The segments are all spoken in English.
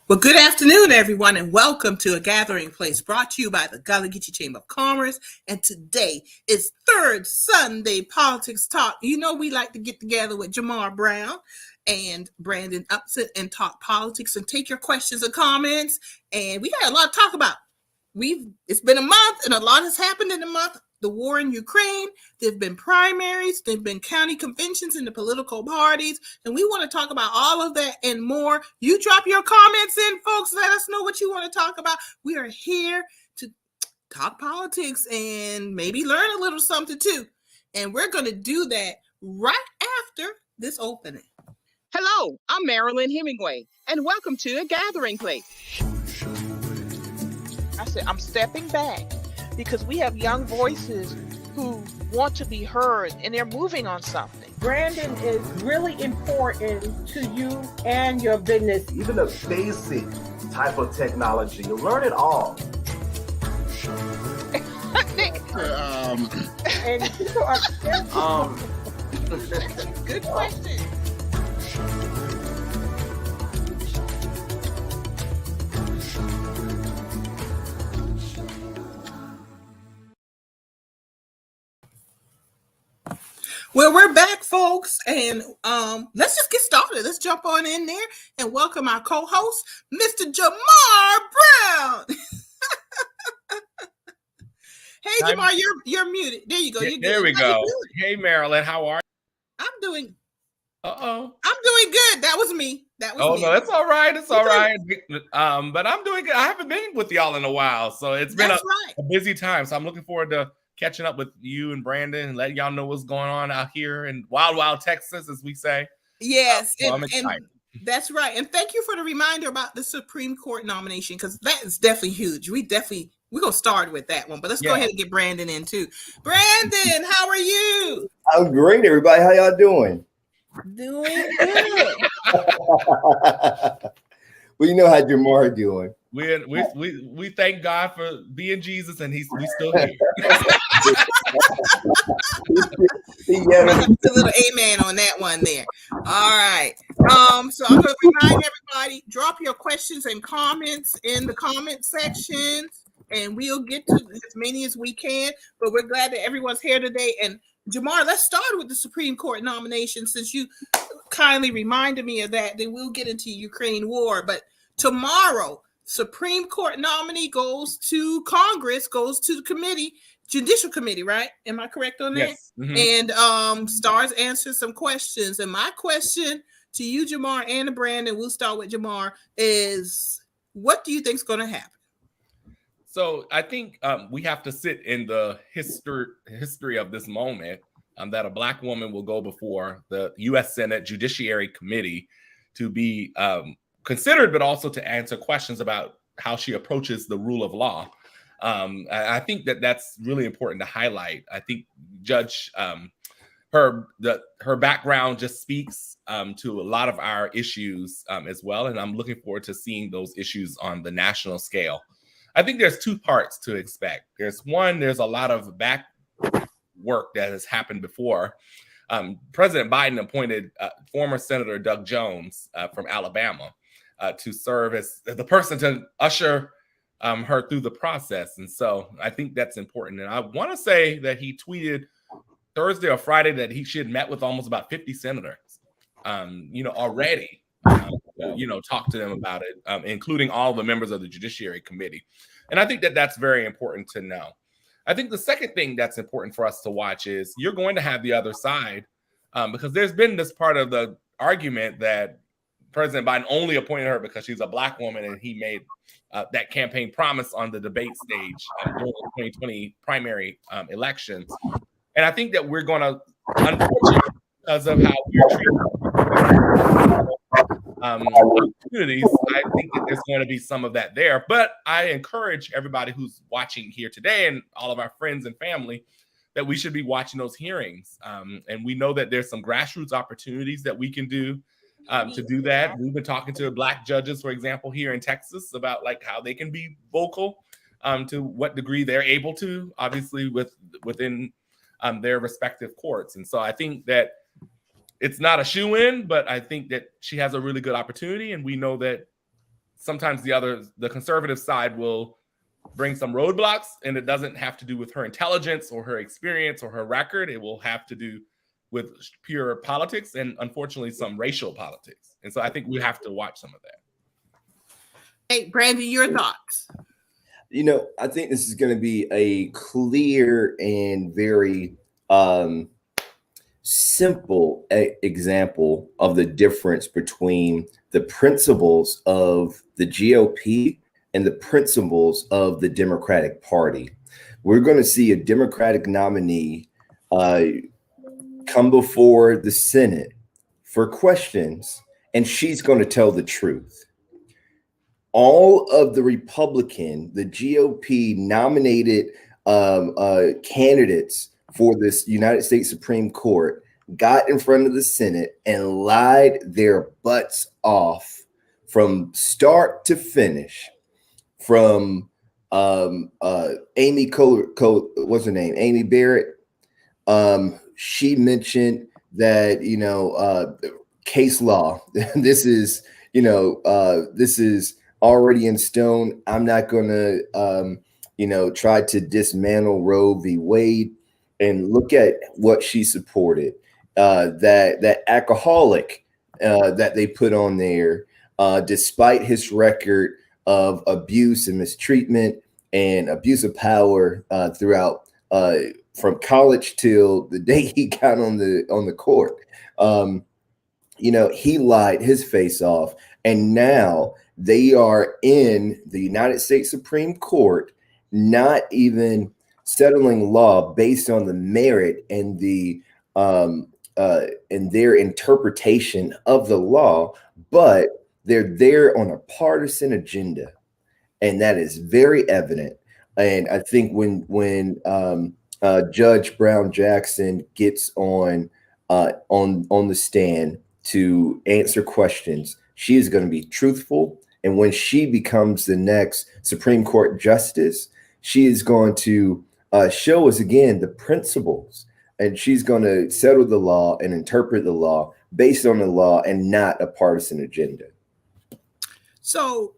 Well, good afternoon, everyone, and welcome to A Gathering Place brought to you by the Gullah Geechee Chamber of Commerce. And today is Third Sunday Politics Talk. You know, we like to get together with Jamarr Brown and Brandon Upson and talk politics and take your questions and comments. And we got a lot to talk about. It's been a month, and a lot has happened in the month. The war in Ukraine, there have been primaries, there have been county conventions in the political parties, and we want to talk about all of that and more. You drop your comments in, folks. Let us know what you want to talk about. We are here to talk politics and maybe learn a little something too. And we're going to do that right after this opening. Hello, I'm Marilyn Hemingway, and welcome to A Gathering Place. I said, I'm stepping back because we have young voices who want to be heard and they're moving on something. Brandon is really important to you and your business. Even a basic type of technology, you learn it all. And people are Good question. Well, we're back, folks, and let's just get started. Let's jump on in there and welcome our co-host, Mr. Jamarr Brown. Hey, Jamarr, you're muted. There you go. There we go. Hey, Marilyn, how are you? I'm doing. I'm doing good. That was me. Me. No, that's all right. It's all right. But I'm doing good. I haven't been with y'all in a while, so it's been a busy time. So I'm looking forward to catching up with you and Brandon and letting y'all know what's going on out here in Wild Texas, as we say. Yes, so I'm excited. And that's right. And thank you for the reminder about the Supreme Court nomination, because that is definitely huge. We're gonna start with that one, but let's go ahead and get Brandon in too. Brandon, how are you? I'm great, everybody. How y'all doing? Doing good. Well, you know how Jamarr doing. We thank God for being Jesus, and we still here. A little amen on that one there. All right. So I'm going to remind everybody, drop your questions and comments in the comment section, and we'll get to as many as we can. But we're glad that everyone's here today. And Jamarr, let's start with the Supreme Court nomination, since you kindly reminded me of that. Then we'll get into Ukraine war. But tomorrow, Supreme Court nominee goes to Congress, goes to the committee, Judicial Committee, right? Am I correct on that? Yes. Mm-hmm. And Stars answers some questions. And my question to you, Jamarr, and Brandon, we'll start with Jamarr, is what do you think is going to happen? So I think we have to sit in the history of this moment, that a Black woman will go before the U.S. Senate Judiciary Committee to be considered, but also to answer questions about how she approaches the rule of law. I think that's really important to highlight. I think Judge her background just speaks to a lot of our issues as well, and I'm looking forward to seeing those issues on the national scale. I think there's two parts to expect. There's a lot of back work that has happened before. President Biden appointed former Senator Doug Jones from Alabama to serve as the person to usher her through the process. And so I think that's important. And I want to say that he tweeted Thursday or Friday that she had met with almost about 50 senators, already, talked to them about it, including all the members of the Judiciary Committee. And I think that's very important to know. I think the second thing that's important for us to watch is you're going to have the other side, because there's been this part of the argument that President Biden only appointed her because she's a Black woman, and he made that campaign promise on the debate stage during the 2020 primary elections. And I think that we're going to, unfortunately, because of how we're treating opportunities, I think that there's going to be some of that there. But I encourage everybody who's watching here today and all of our friends and family that we should be watching those hearings. And we know that there's some grassroots opportunities that we can do to do that. We've been talking to Black judges, for example, here in Texas about how they can be vocal to what degree they're able to, obviously within their respective courts. And so I think that it's not a shoo-in, but I think that she has a really good opportunity. And we know that sometimes the conservative side will bring some roadblocks, and it doesn't have to do with her intelligence or her experience or her record. It will have to do with pure politics and, unfortunately, some racial politics. And so I think we have to watch some of that. Hey, Brandon, your thoughts? I think this is going to be a clear and very simple example of the difference between the principles of the GOP and the principles of the Democratic Party. We're going to see a Democratic nominee come before the Senate for questions, and she's going to tell the truth. All of the the GOP nominated candidates for this United States Supreme Court got in front of the Senate and lied their butts off from start to finish. From Amy what's her name? Amy Barrett. She mentioned that case law. This is already in stone. I'm not going to try to dismantle Roe v. Wade. And look at what she supported. That alcoholic that they put on there, despite his record of abuse and mistreatment and abuse of power throughout from college till the day he got on the court. He lied his face off, and now they are in the United States Supreme Court, not even settling law based on the merit and the and their interpretation of the law, but they're there on a partisan agenda, and that is very evident. And I think when Judge Brown Jackson gets on the stand to answer questions, she is going to be truthful. And when she becomes the next Supreme Court justice, she is going to show us again the principles, and she's going to settle the law and interpret the law based on the law and not a partisan agenda. So,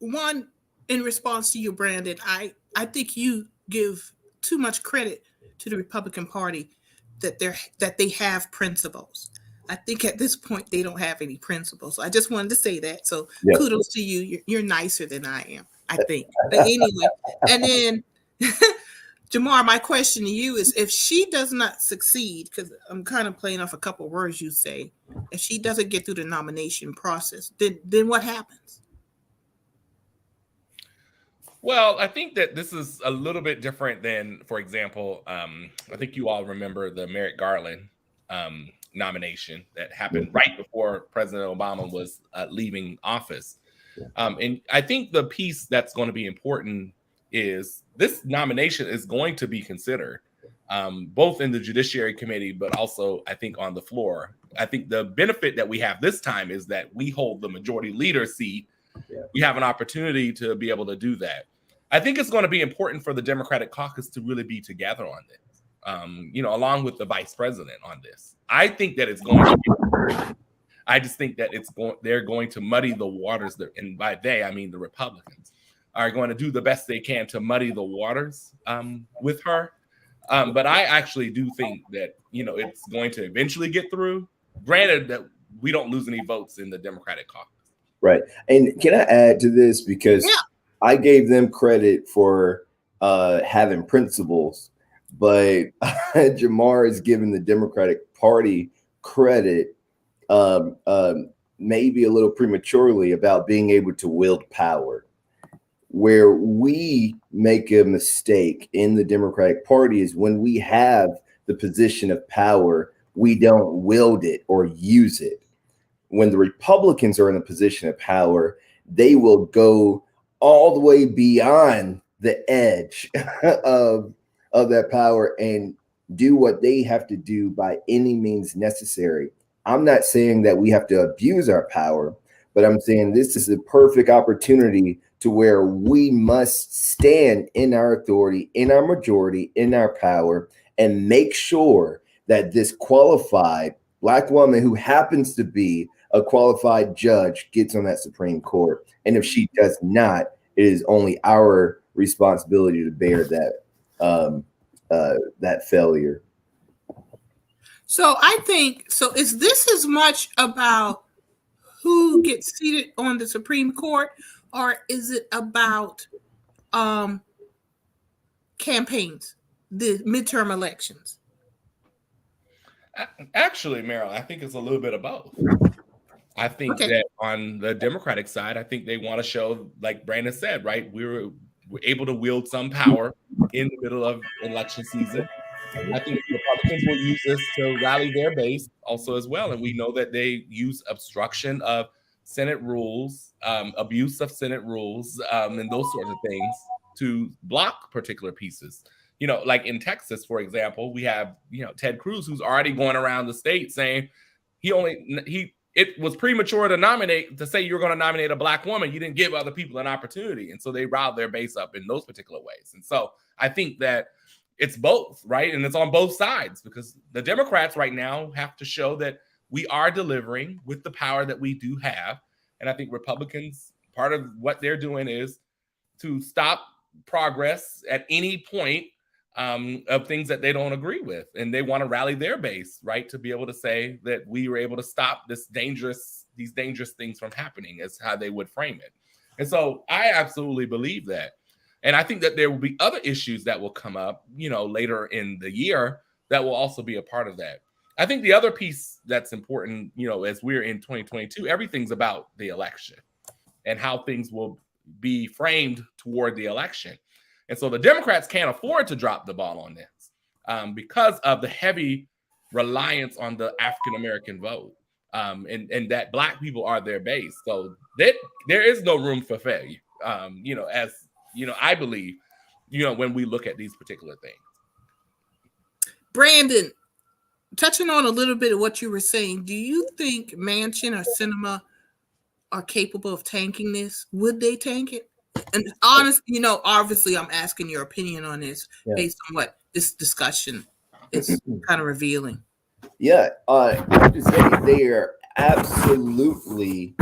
one, in response to you, Brandon, I think you give too much credit to the Republican Party that they have principles. I think at this point they don't have any principles. So I just wanted to say that. So Kudos to you. You're nicer than I am, I think. But anyway, and then Jamarr, my question to you is, if she does not succeed, because I'm kind of playing off a couple of words you say, if she doesn't get through the nomination process, then what happens? Well, I think that this is a little bit different than, for example, I think you all remember the Merrick Garland nomination that happened right before President Obama was leaving office. And I think the piece that's going to be important is this nomination is going to be considered both in the Judiciary Committee, but also I think on the floor. I think the benefit that we have this time is that we hold the majority leader seat. We have an opportunity to be able to do that. I think it's going to be important for the Democratic caucus to really be together on this, along with the vice president on this. I think that it's going to be. I just think that they're going to muddy the waters, and by they I mean the Republicans are going to do the best they can to muddy the waters with her. But I actually do think that it's going to eventually get through. Granted that we don't lose any votes in the Democratic caucus. Right, and can I add to this, because I gave them credit for having principles, but Jamarr is giving the Democratic Party credit maybe a little prematurely about being able to wield power. Where we make a mistake in the Democratic Party is when we have the position of power, we don't wield it or use it. When the Republicans are in a position of power, they will go all the way beyond the edge of that power and do what they have to do by any means necessary. I'm not saying that we have to abuse our power, but I'm saying this is a perfect opportunity to where we must stand in our authority, in our majority, in our power, and make sure that this qualified Black woman who happens to be a qualified judge gets on that Supreme Court. And if she does not, it is only our responsibility to bear that failure. So I think, is this as much about who gets seated on the Supreme Court, or is it about campaigns, the midterm elections? Actually, Meryl, I think it's a little bit of both. I think that on the Democratic side, I think they want to show, like Brandon said, right, we're able to wield some power in the middle of election season. I think Republicans will use this to rally their base also as well. And we know that they use obstruction of Senate rules, abuse of Senate rules, and those sorts of things to block particular pieces. You know, like in Texas, for example, we have, Ted Cruz, who's already going around the state saying it was premature to say you're going to nominate a Black woman. You didn't give other people an opportunity. And so they riled their base up in those particular ways. And so I think that it's both, right? And it's on both sides, because the Democrats right now have to show that we are delivering with the power that we do have. And I think Republicans, part of what they're doing is to stop progress at any point of things that they don't agree with. And they want to rally their base, right, to be able to say that we were able to stop these dangerous things from happening, is how they would frame it. And so I absolutely believe that. And I think that there will be other issues that will come up, later in the year that will also be a part of that. I think the other piece that's important, as we're in 2022, everything's about the election and how things will be framed toward the election. And so the Democrats can't afford to drop the ball on this because of the heavy reliance on the African-American vote and that Black people are their base. So there is no room for failure, I believe, when we look at these particular things. Brandon, touching on a little bit of what you were saying, do you think Manchin or Sinema are capable of tanking this? Would they tank it? And honestly, obviously I'm asking your opinion on this based on what this discussion is kind of revealing. Yeah, I have to say they are absolutely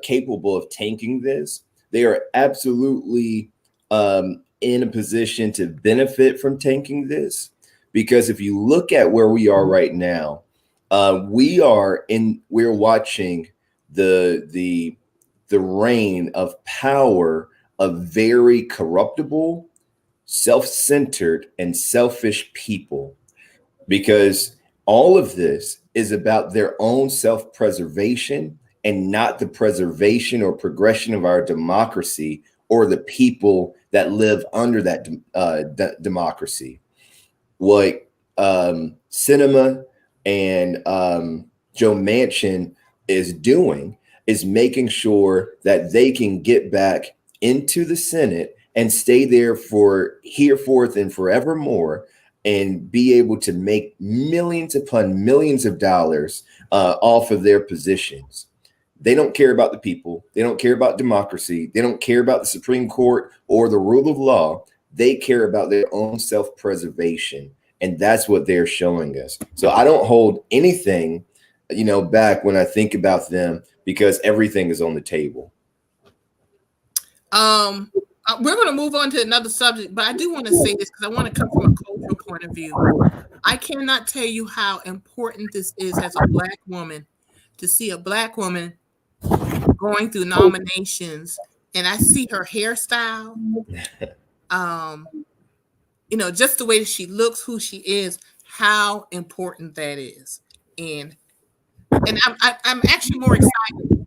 capable of tanking this. They are absolutely in a position to benefit from tanking this, because if you look at where we are right now, we're watching the reign of power of very corruptible, self-centered, and selfish people, because all of this is about their own self-preservation and not the preservation or progression of our democracy or the people that live under that democracy. What Sinema and Joe Manchin is doing is making sure that they can get back into the Senate and stay there for hereforth and forevermore, and be able to make millions upon millions of dollars off of their positions. They don't care about the people. They don't care about democracy. They don't care about the Supreme Court or the rule of law. They care about their own self-preservation. And that's what they're showing us. So I don't hold anything, back when I think about them, because everything is on the table. We're going to move on to another subject, but I do want to say this because I want to come from a cultural point of view. I cannot tell you how important this is as a Black woman, to see a Black woman going through nominations, and I see her hairstyle, just the way that she looks, who she is, how important that is. And I'm actually more excited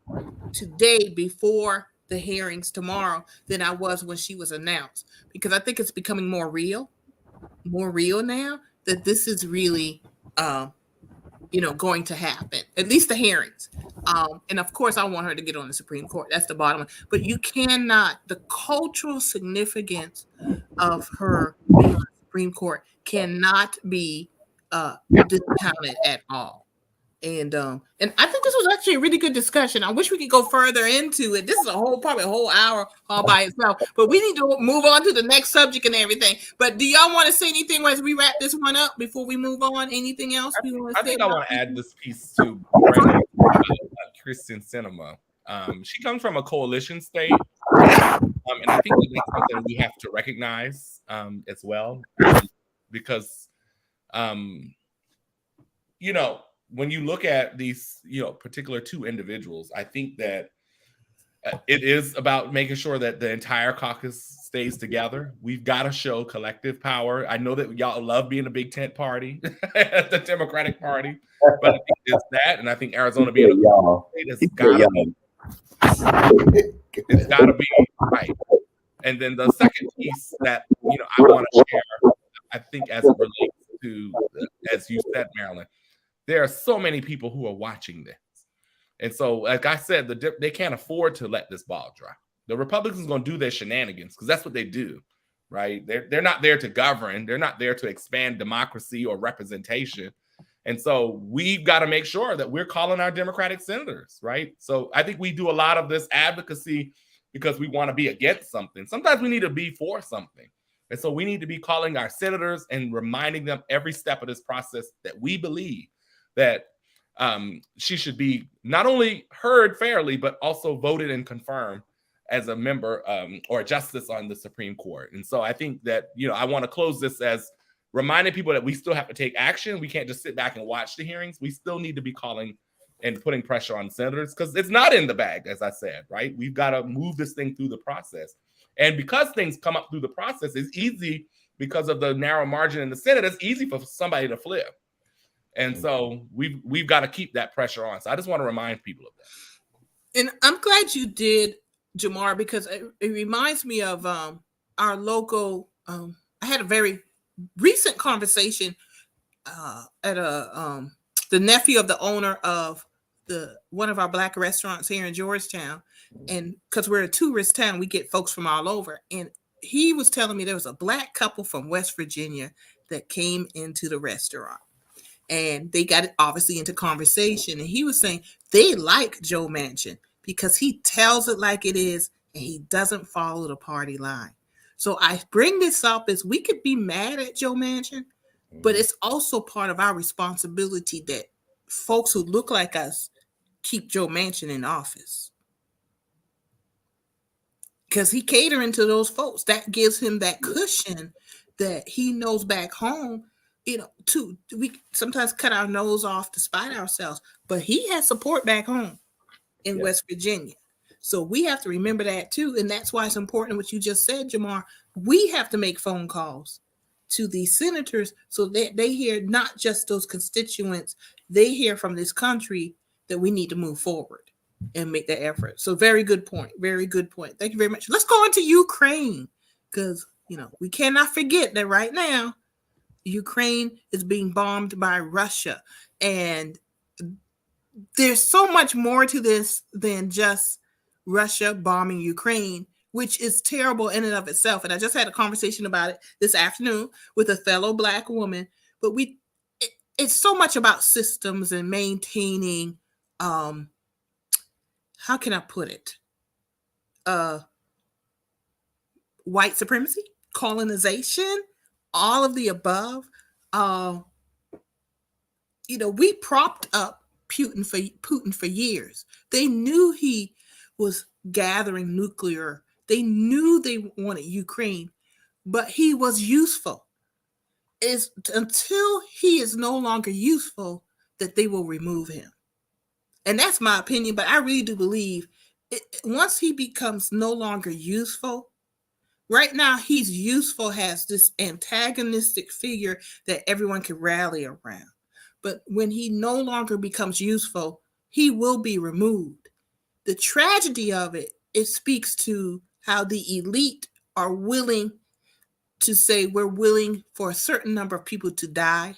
today before the hearings tomorrow than I was when she was announced, because I think it's becoming more real now that this is really, going to happen, at least the hearings. And of course I want her to get on the Supreme Court. That's the bottom line. But you cannot, the cultural significance of her being on the Supreme Court cannot be discounted at all. And I think this was actually a really good discussion. I wish we could go further into it. This is probably a whole hour all by itself. But we need to move on to the next subject and everything. But do y'all want to say anything as we wrap this one up before we move on? Anything else we want to say? I think I want to add this piece to Brandon about Christian cinema. She comes from a coalition state, and I think that's something we have to recognize as well, because when you look at these, particular two individuals, I think that it is about making sure that the entire caucus stays together. We've got to show collective power. I know that y'all love being a big tent party at the Democratic Party, but I think it's that, and I think Arizona being a state has got to be. It's got to be right. And then the second piece that I want to share, I think, as it relates to, as you said, Marilyn, there are so many people who are watching this. And so, like I said, they can't afford to let this ball drop. The Republicans are going to do their shenanigans because that's what they do, right? They're not there to govern. They're not there to expand democracy or representation. And so we've got to make sure that we're calling our Democratic senators, right? So I think we do a lot of this advocacy because we want to be against something. Sometimes we need to be for something. And so we need to be calling our senators and reminding them every step of this process that we believe that she should be not only heard fairly, but also voted and confirmed as a member or a justice on the Supreme Court. And so I think that, I want to close this as reminding people that we still have to take action. We can't just sit back and watch the hearings. We still need to be calling and putting pressure on senators because it's not in the bag, as I said, right? We've got to move this thing through the process. And because things come up through the process, it's easy because of the narrow margin in the Senate. It's easy for somebody to flip. And so we've got to keep that pressure on. So I just want to remind people of that. And I'm glad you did, Jamarr, because it reminds me of our local. I had a very recent conversation at the nephew of the owner of one of our Black restaurants here in Georgetown, and because we're a tourist town, we get folks from all over. And he was telling me there was a Black couple from West Virginia that came into the restaurant. And they got obviously into conversation. And he was saying they like Joe Manchin because he tells it like it is and he doesn't follow the party line. So I bring this up as we could be mad at Joe Manchin, but it's also part of our responsibility that folks who look like us keep Joe Manchin in office. Because he catering to those folks. That gives him that cushion that he knows back home. We sometimes cut our nose off to spite ourselves, but he has support back home in West Virginia. So we have to remember that too. And that's why it's important what you just said, Jamarr. We have to make phone calls to these senators so that they hear not just those constituents, they hear from this country that we need to move forward and make that effort. So very good point. Very good point. Thank you very much. Let's go into Ukraine because, we cannot forget that right now, Ukraine is being bombed by Russia. And there's so much more to this than just Russia bombing Ukraine, which is terrible in and of itself. And I just had a conversation about it this afternoon with a fellow Black woman. But it's so much about systems and maintaining, how can I put it? White supremacy, colonization, all of the above. We propped up Putin for years. They knew he was gathering nuclear. They knew they wanted Ukraine, but he was useful. It's until he is no longer useful that they will remove him. And that's my opinion, but I really do believe once he becomes no longer useful, right now he's useful, has this antagonistic figure that everyone can rally around. But when he no longer becomes useful, he will be removed. The tragedy of it speaks to how the elite are willing to say we're willing for a certain number of people to die.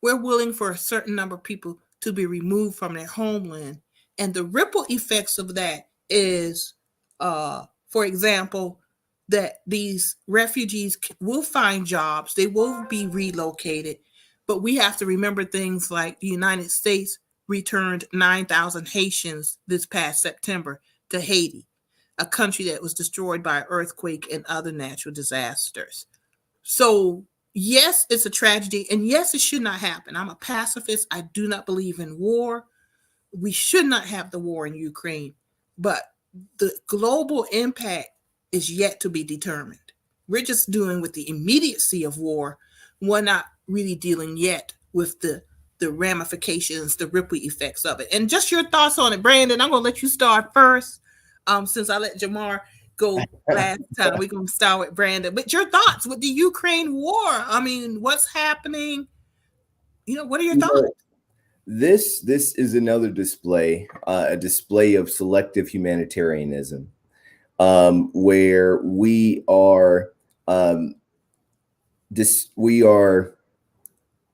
We're willing for a certain number of people to be removed from their homeland. And the ripple effects of that is, for example, that these refugees will find jobs, they will be relocated, But we have to remember things like the United States returned 9,000 Haitians this past September to Haiti, a country that was destroyed by earthquake and other natural disasters. So, yes, it's a tragedy, and yes, it should not happen. I'm a pacifist. I do not believe in war. We should not have the war in Ukraine, but the global impact is yet to be determined. We're just dealing with the immediacy of war. We're not really dealing yet with the ramifications, the ripple effects of it. And just your thoughts on it, Brandon. I'm going to let you start first, since I let Jamarr go last time. We're going to start with Brandon. But your thoughts with the Ukraine war. I mean, what's happening? What are your thoughts? This is another display, a display of selective humanitarianism, where we are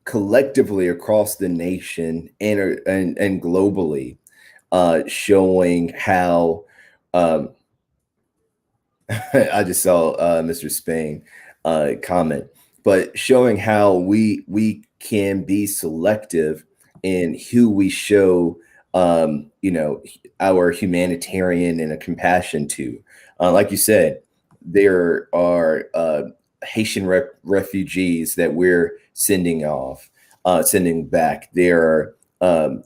collectively across the nation and globally showing how I just saw Mr. Spain comment, but showing how we can be selective in who we show, our humanitarian and a compassion to. Like you said, there are Haitian refugees that we're sending back. There are,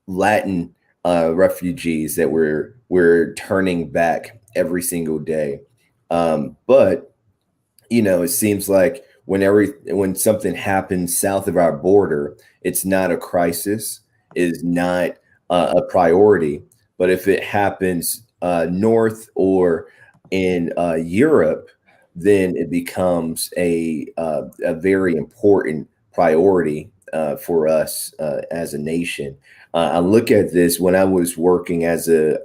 Latin refugees that we're turning back every single day. But it seems like when something happens south of our border, it's not a crisis, is not a priority. But if it happens north or in Europe, then it becomes a very important priority for us as a nation. I look at this when I was working as a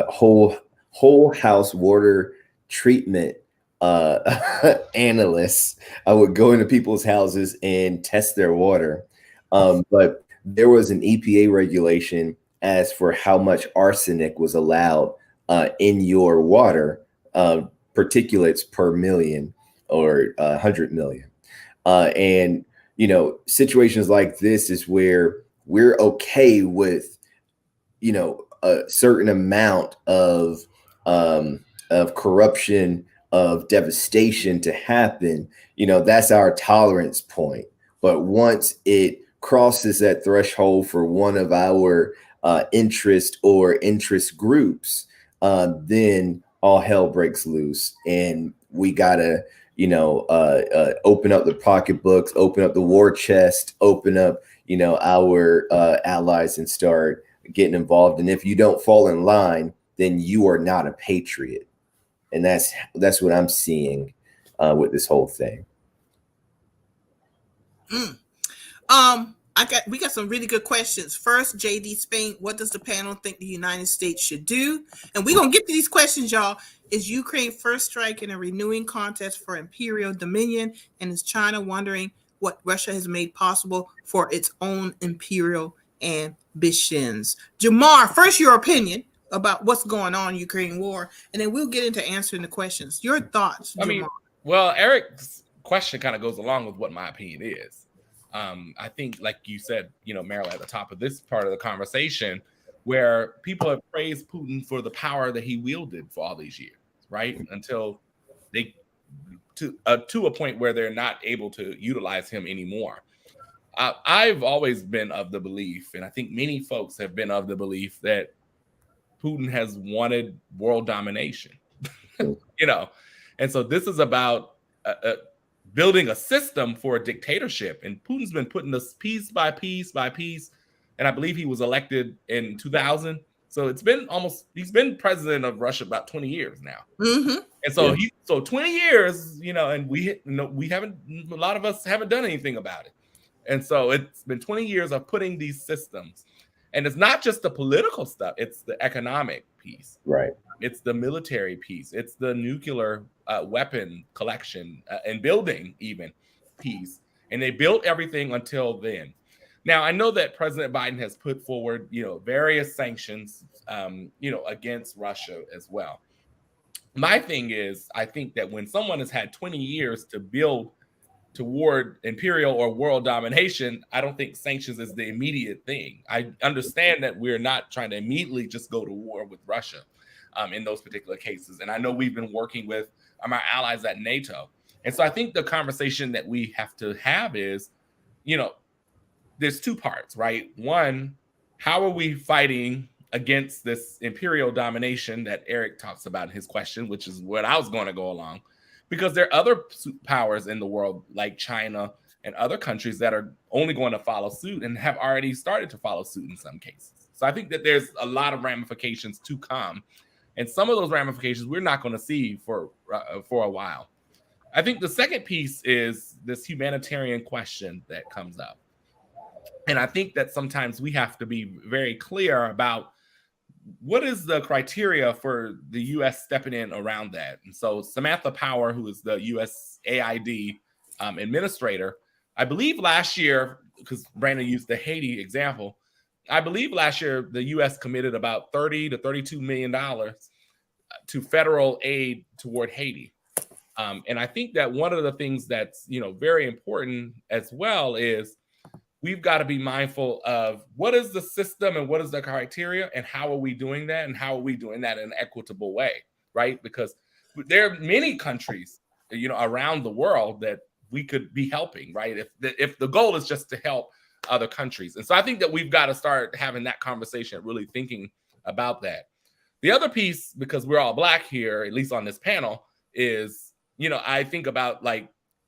whole house water treatment analyst. I would go into people's houses and test their water. But there was an EPA regulation as for how much arsenic was allowed in your water, particulates per million or 100 million. And, situations like this is where we're okay with, a certain amount of corruption, of devastation to happen. That's our tolerance point. But once it crosses that threshold for one of our interest groups, then all hell breaks loose, and we gotta open up the pocketbooks, open up the war chest, open up our allies and start getting involved. And if you don't fall in line, then you are not a patriot. And that's what I'm seeing with this whole thing. We got some really good questions. First, JD Spain, what does the panel think the United States should do? And we're going to get to these questions, y'all. Is Ukraine first strike in a renewing contest for imperial dominion? And is China wondering what Russia has made possible for its own imperial ambitions? Jamarr, first your opinion about what's going on in Ukraine war, and then we'll get into answering the questions. Your thoughts, Jamarr. Well, Eric's question kind of goes along with what my opinion is. I think, like you said, Marilyn, at the top of this part of the conversation, where people have praised Putin for the power that he wielded for all these years, right? Until they to a point where they're not able to utilize him anymore. I've always been of the belief, and I think many folks have been of the belief, that Putin has wanted world domination, and so this is about building a system for a dictatorship. And Putin's been putting this piece by piece by piece. And I believe he was elected in 2000. So he's been president of Russia about 20 years now. Mm-hmm. And so 20 years, and we haven't, a lot of us haven't done anything about it. And so it's been 20 years of putting these systems. And it's not just the political stuff, it's the economic piece. Right. It's the military piece. It's the nuclear weapon collection and building even piece. And they built everything until then. Now, I know that President Biden has put forward, various sanctions, against Russia as well. My thing is, I think that when someone has had 20 years to build toward imperial or world domination, I don't think sanctions is the immediate thing. I understand that we're not trying to immediately just go to war with Russia in those particular cases. And I know we've been working with our allies at NATO. And so I think the conversation that we have to have is, there's two parts, right? One, how are we fighting against this imperial domination that Eric talks about in his question, which is what I was going to go along, because there are other powers in the world like China and other countries that are only going to follow suit and have already started to follow suit in some cases. So I think that there's a lot of ramifications to come, and some of those ramifications we're not going to see for a while. I think the second piece is this humanitarian question that comes up. And I think that sometimes we have to be very clear about what is the criteria for the U.S. stepping in around that. And so Samantha Power, who is the USAID administrator, I believe last year, because Brandon used the Haiti example, I believe last year the U.S. committed about $30 to $32 million to federal aid toward Haiti. And I think that one of the things that's very important as well is we've got to be mindful of what is the system and what is the criteria and how are we doing that and how are we doing that in an equitable way, right? Because there are many countries, around the world that we could be helping, right? If the goal is just to help other countries. And so I think that we've got to start having that conversation, really thinking about that. The other piece, because we're all Black here, at least on this panel, is, I think about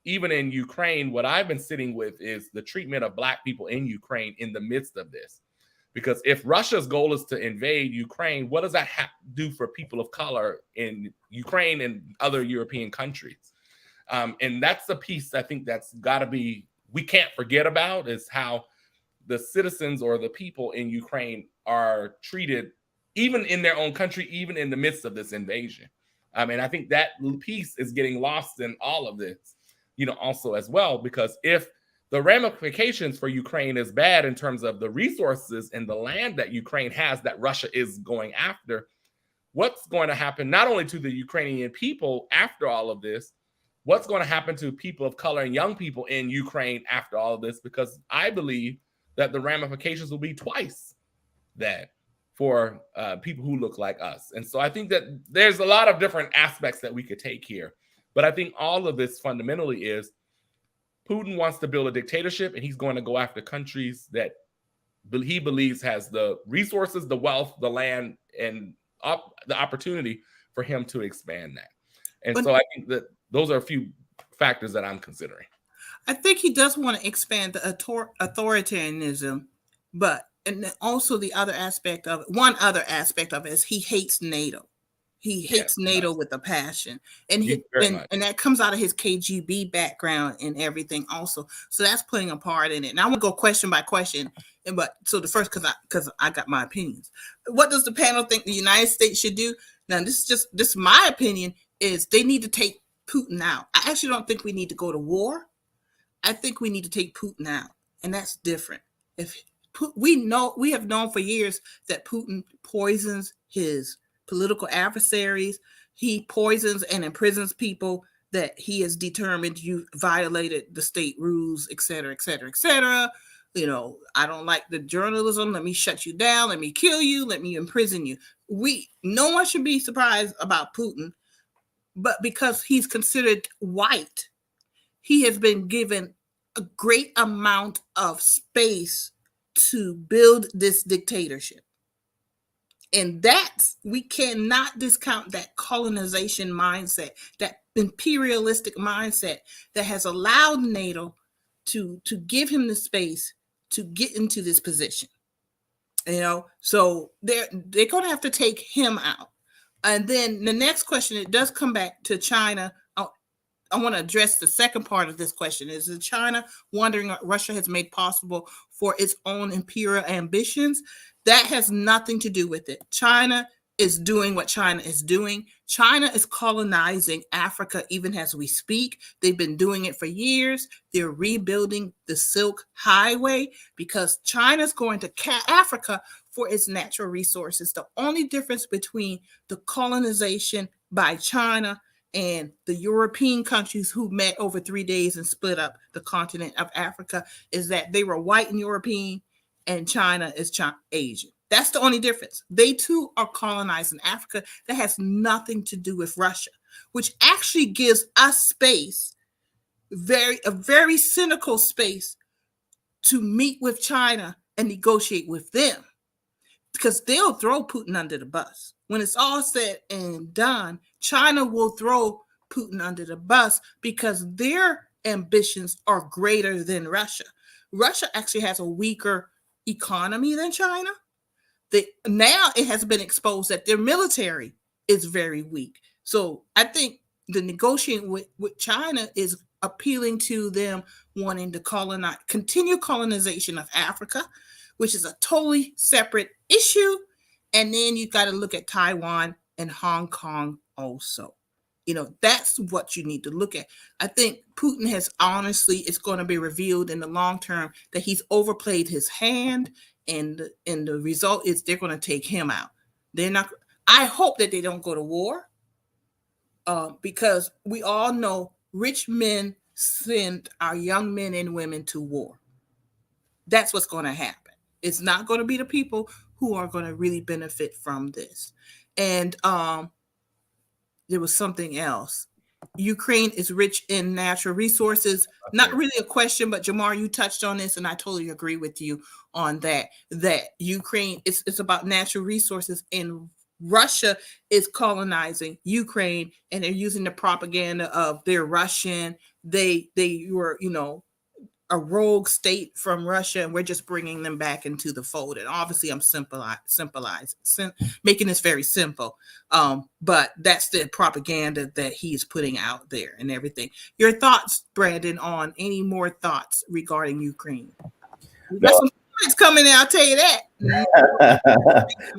even in Ukraine, what I've been sitting with is the treatment of Black people in Ukraine in the midst of this. Because if Russia's goal is to invade Ukraine, what does that do for people of color in Ukraine and other European countries? And that's the piece I think that's got to be, we can't forget about, is how the citizens or the people in Ukraine are treated, even in their own country, even in the midst of this invasion. And I think that piece is getting lost in all of this. Also as well, because if the ramifications for Ukraine is bad in terms of the resources and the land that Ukraine has that Russia is going after, what's going to happen not only to the Ukrainian people after all of this, what's going to happen to people of color and young people in Ukraine after all of this? Because I believe that the ramifications will be twice that for people who look like us. And so I think that there's a lot of different aspects that we could take here. But I think all of this fundamentally is Putin wants to build a dictatorship, and he's going to go after countries that he believes has the resources, the wealth, the land, and the opportunity for him to expand that. And so I think that those are a few factors that I'm considering. I think he does want to expand the authoritarianism, and also the other aspect of it, one other aspect of it is he hates NATO. He hates NATO with a passion, and that comes out of his KGB background and everything also. So that's playing a part in it. And I want to go question by question. So the first, because I got my opinions. What does the panel think the United States should do? Now, this is my opinion, is they need to take Putin out. I actually don't think we need to go to war. I think we need to take Putin out, and that's different. We have known for years that Putin poisons his political adversaries. He poisons and imprisons people that he is determined you violated the state rules, et cetera, et cetera, et cetera. I don't like the journalism. Let me shut you down. Let me kill you. Let me imprison you. No one should be surprised about Putin, but because he's considered white, he has been given a great amount of space to build this dictatorship. And we cannot discount that colonization mindset, that imperialistic mindset that has allowed NATO to give him the space to get into this position. So they're going to have to take him out. And then the next question, it does come back to China. I want to address the second part of this question. Is China wondering what Russia has made possible for its own imperial ambitions? That has nothing to do with it. China is doing what China is doing. China is colonizing Africa even as we speak. They've been doing it for years. They're rebuilding the Silk Highway because China's going to Africa for its natural resources. The only difference between the colonization by China and the European countries who met over 3 days and split up the continent of Africa is that they were white and European, and China is Asian. That's the only difference. They too are colonizing Africa. That has nothing to do with Russia, which actually gives us space, a very cynical space, to meet with China and negotiate with them, because they'll throw Putin under the bus. When it's all said and done, China will throw Putin under the bus because their ambitions are greater than Russia. Russia actually has a weaker economy than China. Now it has been exposed that their military is very weak. So I think the negotiating with China is appealing to them wanting to continue colonization of Africa, which is a totally separate issue. And then you got to look at Taiwan and Hong Kong also. That's what you need to look at. I think Putin has it's going to be revealed in the long term that he's overplayed his hand, and the result is they're going to take him out. I hope that they don't go to war, because we all know rich men send our young men and women to war. That's what's going to happen. It's not going to be the people who are going to really benefit from this. And there was something else. Ukraine is rich in natural resources. Not really a question, but Jamarr, you touched on this, and I totally agree with you on that. That Ukraine, it's about natural resources, and Russia is colonizing Ukraine, and they're using the propaganda of they're Russian. They were, a rogue state from Russia, and we're just bringing them back into the fold. And obviously I'm making this very simple. But that's the propaganda that he's putting out there and everything. Your thoughts, Brandon, on any more thoughts regarding Ukraine? That's some points coming in, I'll tell you that.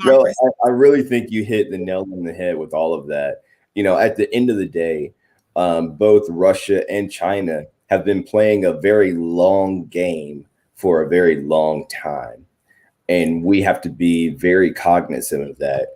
No, I really think you hit the nail on the head with all of that. At the end of the day, both Russia and China have been playing a very long game for a very long time. And we have to be very cognizant of that.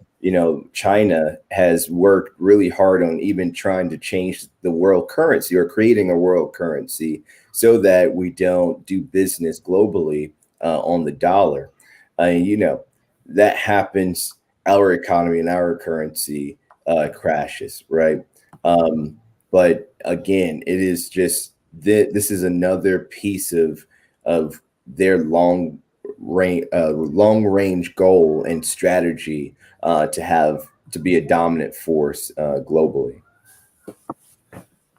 China has worked really hard on even trying to change the world currency, or creating a world currency, so that we don't do business globally on the dollar. That happens, our economy and our currency crashes, right? But again, it is just, this is another piece of their long range goal and strategy to be a dominant force globally.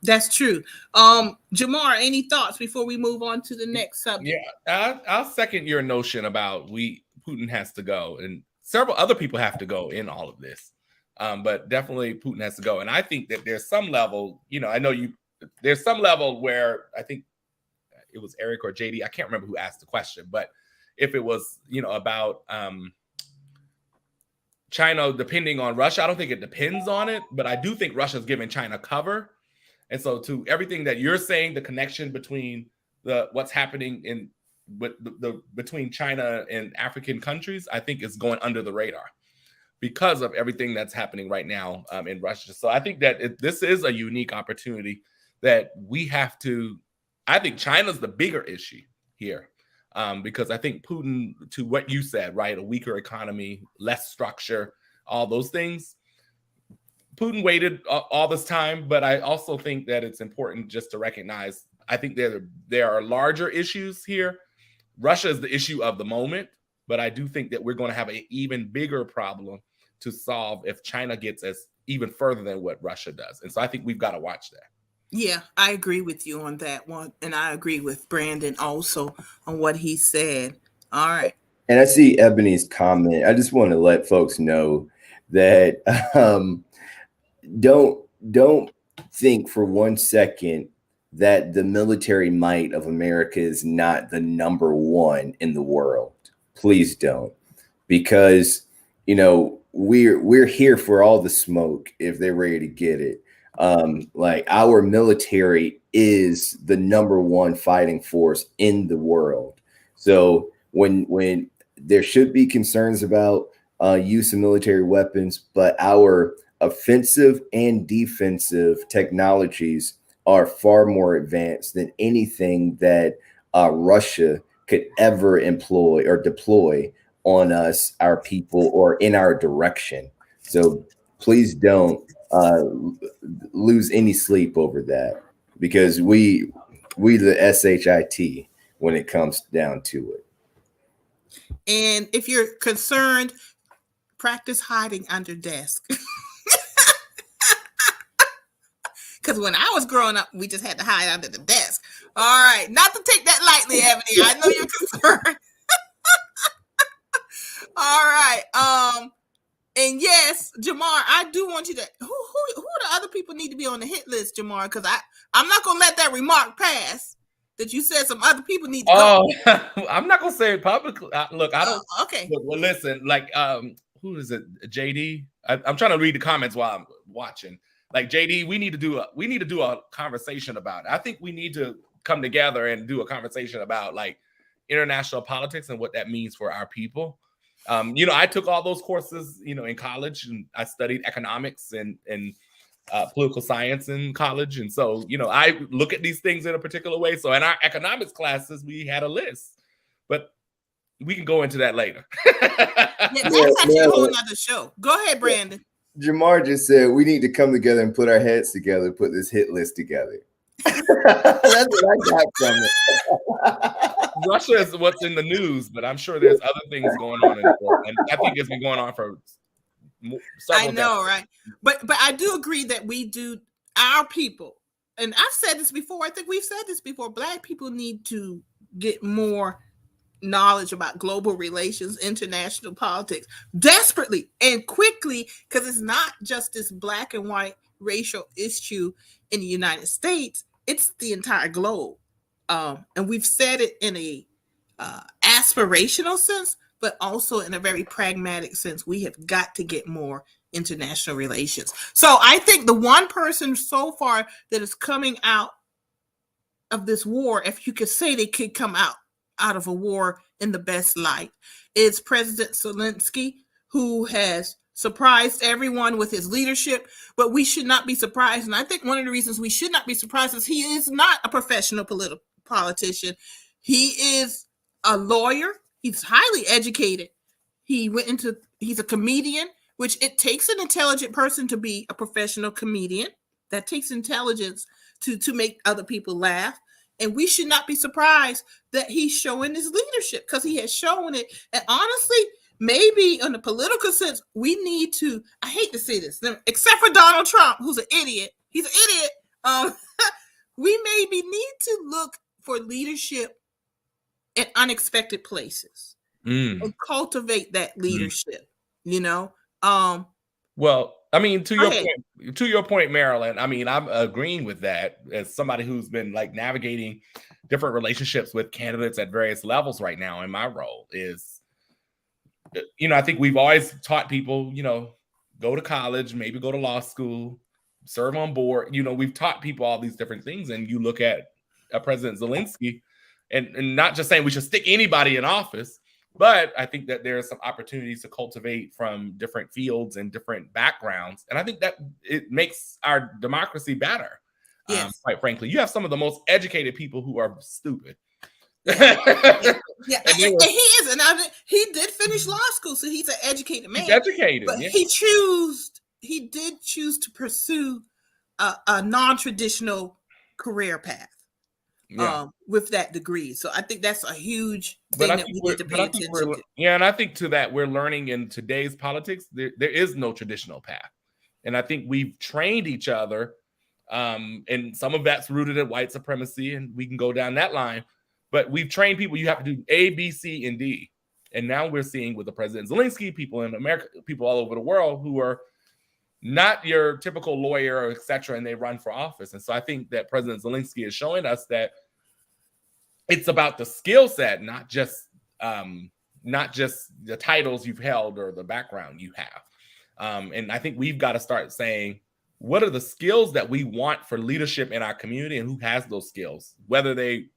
That's true. Jamarr, any thoughts before we move on to the next subject? Yeah, I'll second your notion about Putin has to go, and several other people have to go in all of this. But definitely Putin has to go. And I think that there's some level, there's some level where I think it was Eric or JD, I can't remember who asked the question, but if it was, about China depending on Russia, I don't think it depends on it, but I do think Russia's giving China cover. And so to everything that you're saying, the connection between what's happening between China and African countries, I think is going under the radar because of everything that's happening right now in Russia. So I think that this is a unique opportunity that we have to, I think China's the bigger issue here, because I think Putin, to what you said, right, a weaker economy, less structure, all those things, Putin waited all this time, but I also think that it's important just to recognize, I think there are larger issues here. Russia is the issue of the moment, but I do think that we're going to have an even bigger problem to solve if China gets even further than what Russia does. And so I think we've got to watch that. Yeah, I agree with you on that one. And I agree with Brandon also on what he said. All right. And I see Ebony's comment. I just want to let folks know that don't think for 1 second that the military might of America is not the number one in the world. Please don't, because we're here for all the smoke if they're ready to get it. Like, our military is the number one fighting force in the world. So when there should be concerns about use of military weapons, but our offensive and defensive technologies are far more advanced than anything that Russia could ever employ or deploy on us, our people, or in our direction. So please don't lose any sleep over that, because we the SHIT when it comes down to it. And if you're concerned, practice hiding under desk. Because when I was growing up, we just had to hide under the desk. All right. Not to take that lightly, Ebony. I know you're concerned. All right. And yes, Jamar, I do want you to, who the other people need to be on the hit list, Jamar? Because I'm not going to let that remark pass that you said some other people need to go. Oh, I'm not going to say it publicly. Look, I don't. Okay. Look, well, listen, like, who is it? JD? I'm trying to read the comments while I'm watching. Like, JD, we need to do a conversation about it. I think we need to come together and do a conversation about like international politics and what that means for our people. I took all those courses, in college, and I studied economics and political science in college. And so, I look at these things in a particular way. So in our economics classes, we had a list, but we can go into that later. That's actually a whole nother show. Go ahead, Brandon. Jamar just said we need to come together and put our heads together, put this hit list together. That's what I got from it. Russia is what's in the news, but I'm sure there's other things going on in the world, and I think it's been going on for several I know, decades. right? But I do agree that we do, our people, and I've said this before, I think we've said this before, Black people need to get more knowledge about global relations, international politics, desperately and quickly, because it's not just this black and white racial issue in the United States, it's the entire globe. And we've said it in a aspirational sense, but also in a very pragmatic sense. We have got to get more international relations. So I think the one person so far that is coming out of this war, if you could say they could come out of a war in the best light, is President Zelensky, who has surprised everyone with his leadership. But we should not be surprised. And I think one of the reasons we should not be surprised is he is not a professional politician. He is a lawyer. He's highly educated. He's a comedian, which it takes an intelligent person to be a professional comedian. That takes intelligence to make other people laugh. And we should not be surprised that he's showing his leadership, because he has shown it. And honestly, maybe in a political sense, we need to, I hate to say this, except for Donald Trump, who's an idiot. He's an idiot. We maybe need to look for leadership at unexpected places and cultivate that leadership, Well, I mean, to your point, Marilyn, I mean, I'm agreeing with that as somebody who's been like navigating different relationships with candidates at various levels right now. In my role is, I think we've always taught people, go to college, maybe go to law school, serve on board. We've taught people all these different things. And you look at President Zelensky, and not just saying we should stick anybody in office, but I think that there are some opportunities to cultivate from different fields and different backgrounds. And I think that it makes our democracy better. Yes. Quite frankly, you have some of the most educated people who are stupid. Yeah. And he is. And he did finish law school, so he's an educated man. He's educated. But yeah. he did choose to pursue a non-traditional career path. With that degree. So I think that's a huge thing that we need to pay attention to. Yeah, and I think to that, we're learning in today's politics, there is no traditional path. And I think we've trained each other, and some of that's rooted in white supremacy, and we can go down that line. But we've trained people, you have to do A, B, C, and D. And now we're seeing with the President Zelensky, people in America, people all over the world who are not your typical lawyer or et cetera, and they run for office. And so I think that President Zelensky is showing us that it's about the skill set, not just the titles you've held or the background you have. And I think we've got to start saying, what are the skills that we want for leadership in our community, and who has those skills, whether they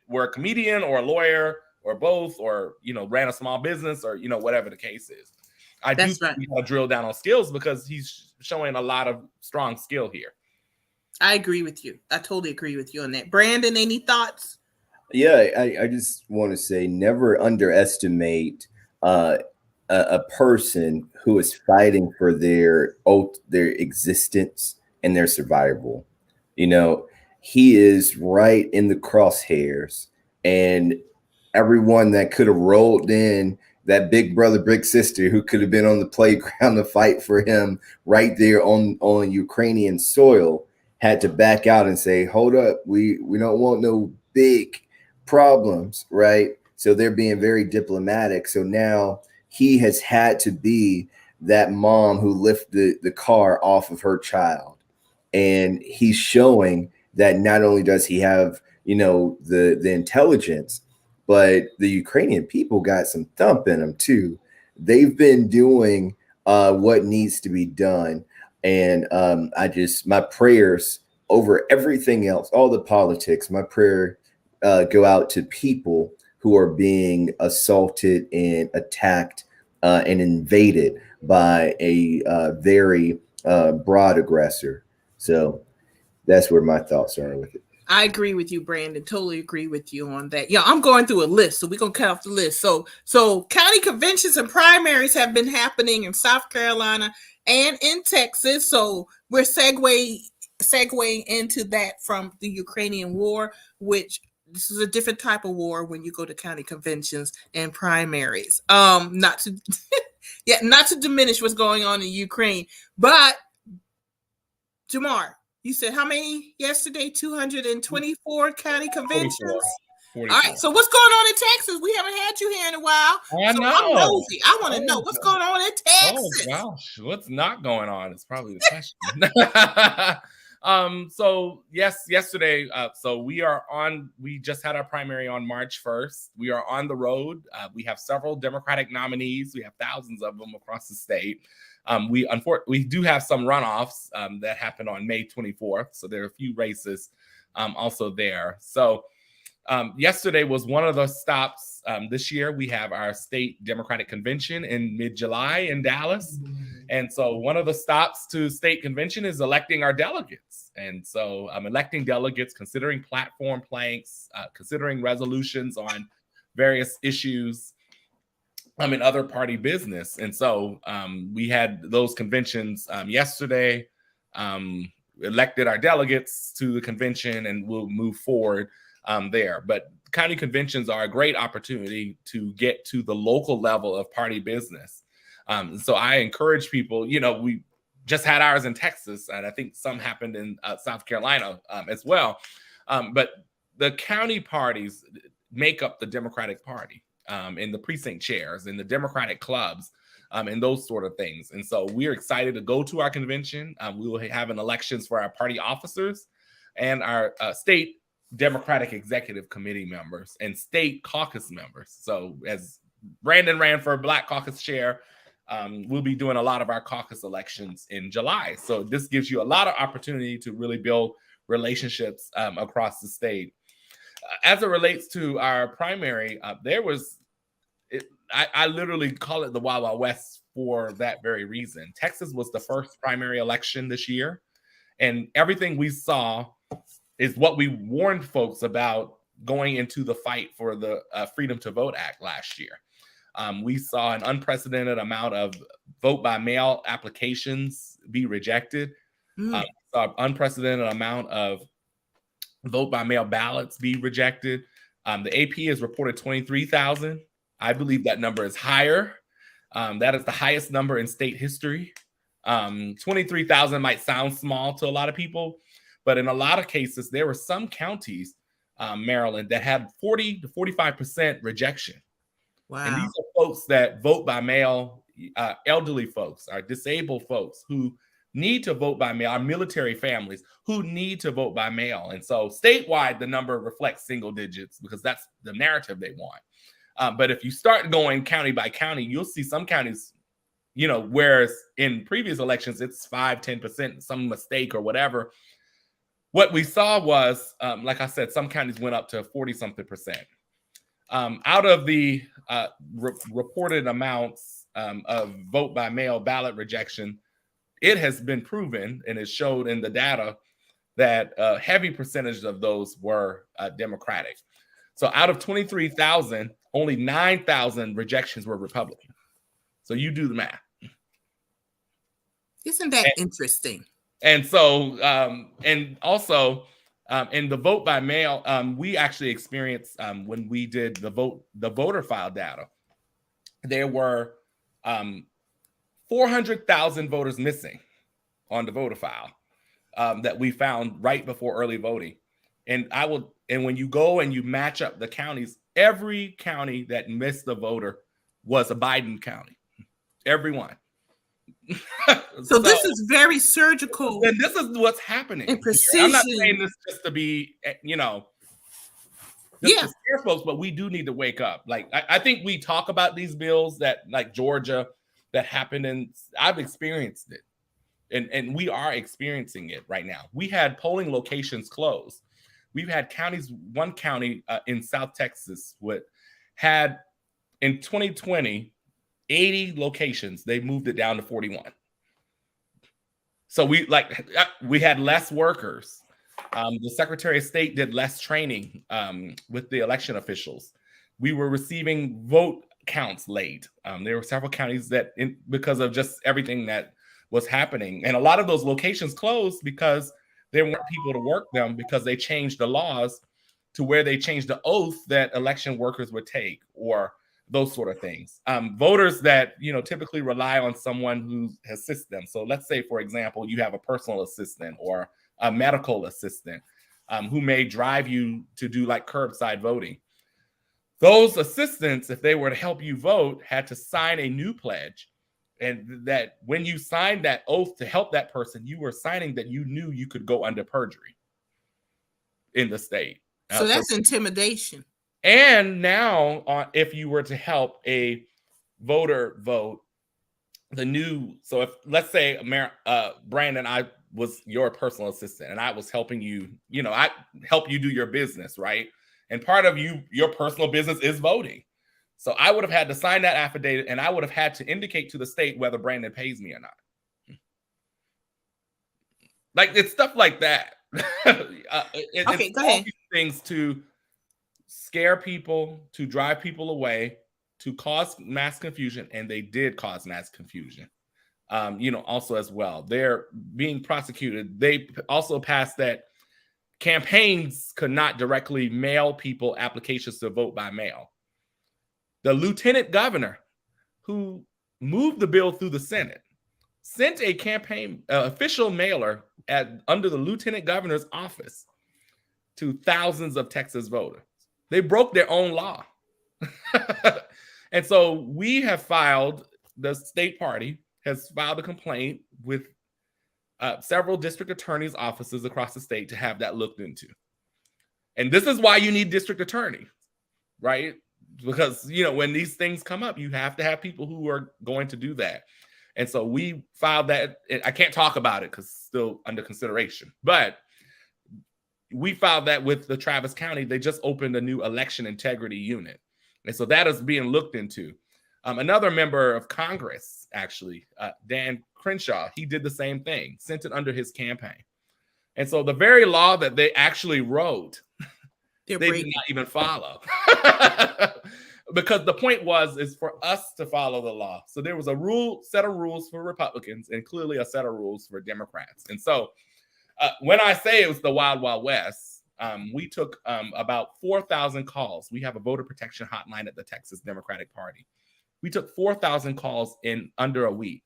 were a comedian or a lawyer or both, or, ran a small business or, whatever the case is. I do That's think right. we gotta drill down on skills because he's showing a lot of strong skill here. I agree with you. I totally agree with you on that. Brandon, any thoughts? Yeah, I just want to say never underestimate a person who is fighting for their existence and their survival. You know, he is right in the crosshairs, and everyone that could have rolled in, that big brother, big sister who could have been on the playground to fight for him right there on Ukrainian soil, had to back out and say, hold up, we don't want no big problems, right? So they're being very diplomatic. So now he has had to be that mom who lifted the car off of her child. And he's showing that not only does he have, the intelligence, but the Ukrainian people got some thump in them too. They've been doing what needs to be done. And my prayers over everything else, all the politics, my prayer go out to people who are being assaulted and attacked and invaded by a very broad aggressor. So that's where my thoughts are with it. I agree with you, Brandon. Totally agree with you on that. Yeah, I'm going through a list, so we're gonna cut off the list. So county conventions and primaries have been happening in South Carolina and in Texas. So we're segueing into that from the Ukrainian war, which this is a different type of war when you go to county conventions and primaries. Not to not to diminish what's going on in Ukraine, but Jamarr, you said how many yesterday? 224 county conventions. 44. All right. So what's going on in Texas? We haven't had you here in a while. I know. I'm nosy. I want to know what's going on in Texas. Oh gosh, what's not going on is probably the question. So yes, yesterday. So we just had our primary on March 1st. We are on the road. We have several Democratic nominees. We have thousands of them across the state. We do have some runoffs that happened on May 24th. So there are a few races also there. So yesterday was one of the stops. This year we have our state Democratic convention in mid-July in Dallas. And so one of the stops to state convention is electing our delegates. And so electing delegates, considering platform planks, considering resolutions on various issues, other party business. And so we had those conventions yesterday, elected our delegates to the convention, and we'll move forward there. But county conventions are a great opportunity to get to the local level of party business. So I encourage people, we just had ours in Texas, and I think some happened in South Carolina as well. But the county parties make up the Democratic Party. In the precinct chairs, in the Democratic clubs, and those sort of things. And so we're excited to go to our convention. We will have an elections for our party officers and our state Democratic Executive Committee members and state caucus members. So as Brandon ran for Black Caucus Chair, we'll be doing a lot of our caucus elections in July. So this gives you a lot of opportunity to really build relationships across the state. As it relates to our primary, I literally call it the Wild Wild West for that very reason. Texas was the first primary election this year, and everything we saw is what we warned folks about going into the fight for the Freedom to Vote Act last year. We saw an unprecedented amount of vote by mail applications be rejected. Saw an unprecedented amount of vote by mail ballots be rejected. The AP has reported 23,000. I believe that number is higher. That is the highest number in state history. 23,000 might sound small to a lot of people, but in a lot of cases, there were some counties, Maryland, that had 40 to 45% rejection. Wow. And these are folks that vote by mail, elderly folks, our disabled folks who need to vote by mail, our military families who need to vote by mail. And so statewide, the number reflects single digits because that's the narrative they want. But if you start going county by county, you'll see some counties, whereas in previous elections, it's 5-10%, some mistake or whatever. What we saw was, like I said, some counties went up to 40-something%. Out of the reported amounts, of vote by mail ballot rejection, it has been proven and is showed in the data that a heavy percentage of those were Democratic. So out of 23,000, only 9,000 rejections were Republican. So you do the math. Isn't that interesting? And so, and also in the vote by mail, we actually experienced when we did the voter file data, there were 400,000 voters missing on the voter file that we found right before early voting. And when you go and you match up the counties, every county that missed the voter was a Biden county. Everyone. So this is very surgical. And this is what's happening. And precision. I'm not saying this just to be, to scare folks, but we do need to wake up. Like, I think we talk about these bills that, like Georgia, that happened, and I've experienced it. And we are experiencing it right now. We had polling locations closed. We've had counties, one county in South Texas had in 2020, 80 locations. They moved it down to 41. So we had less workers. The Secretary of State did less training with the election officials. We were receiving vote counts late. There were several counties that, because of just everything that was happening, and a lot of those locations closed because there weren't people to work them, because they changed the laws to where they changed the oath that election workers would take, or those sort of things. Voters that, typically rely on someone who assists them. So let's say, for example, you have a personal assistant or a medical assistant who may drive you to do like curbside voting. Those assistants, if they were to help you vote, had to sign a new pledge. And that when you signed that oath to help that person, you were signing that you knew you could go under perjury in the state. So that's intimidation. And now, if you were to help a voter vote, so if, let's say, Brandon, I was your personal assistant and I was helping you, I help you do your business, right? And part of your personal business is voting. So I would have had to sign that affidavit, and I would have had to indicate to the state whether Brandon pays me or not. Like, it's stuff like that. Okay, go ahead. Things to scare people, to drive people away, to cause mass confusion, and they did cause mass confusion. Also as well, they're being prosecuted. They also passed that campaigns could not directly mail people applications to vote by mail. The lieutenant governor who moved the bill through the Senate sent a campaign official mailer under the lieutenant governor's office to thousands of Texas voters. They broke their own law. And so we have the state party has filed a complaint with several district attorneys' offices across the state to have that looked into. And this is why you need district attorneys, right? Because, when these things come up, you have to have people who are going to do that. And so we filed that. I can't talk about it because it's still under consideration, but we filed that with the Travis County. They just opened a new election integrity unit. And so that is being looked into. Another member of Congress, actually, Dan Crenshaw, he did the same thing, sent it under his campaign. And so the very law that they actually wrote, they did not even follow. Because the point is for us to follow the law. So there was a set of rules for Republicans and clearly a set of rules for Democrats. And so when I say it was the Wild Wild West, we took about 4,000 calls. We have a voter protection hotline at the Texas Democratic Party. We took 4,000 calls in under a week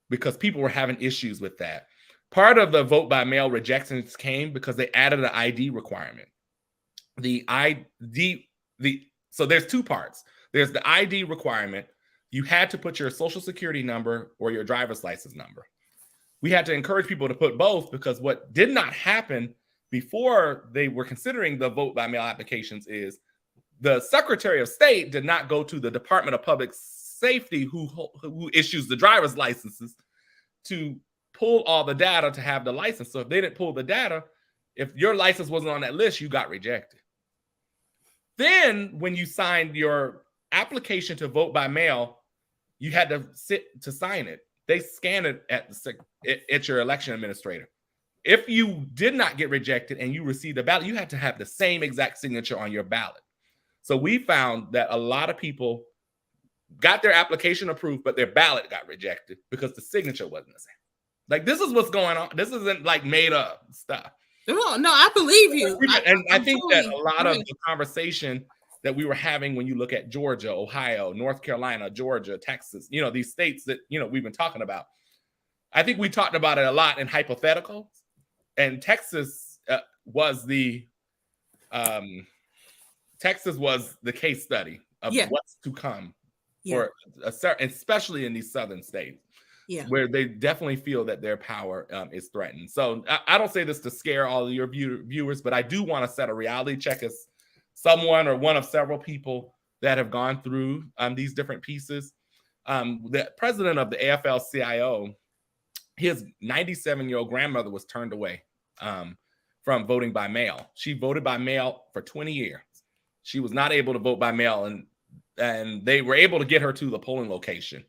because people were having issues with that. Part of the vote by mail rejections came because they added an ID requirement. So there's two parts. There's the ID requirement. You had to put your social security number or your driver's license number. We had to encourage people to put both, because what did not happen before they were considering the vote by mail applications is the Secretary of State did not go to the Department of Public Safety, who issues the driver's licenses, to pull all the data to have the license. So if they didn't pull the data, if your license wasn't on that list, you got rejected. Then when you signed your application to vote by mail, you had to sit to sign it. They scan it at your election administrator. If you did not get rejected and you received a ballot, you had to have the same exact signature on your ballot. So we found that a lot of people got their application approved, but their ballot got rejected because the signature wasn't the same. Like, this is what's going on. This isn't like made up stuff. No, I believe you. I think that a lot of the conversation that we were having when you look at Georgia, Ohio, North Carolina, Georgia, Texas, these states that, we've been talking about. I think we talked about it a lot in hypotheticals, and Texas was the case study of what's to come for especially in these southern states. Yeah, where they definitely feel that their power is threatened. So I don't say this to scare all of your viewers, but I do want to set a reality check as someone or one of several people that have gone through these different pieces. The president of the AFL-CIO, his 97-year-old grandmother was turned away from voting by mail. She voted by mail for 20 years. She was not able to vote by mail, and they were able to get her to the polling location.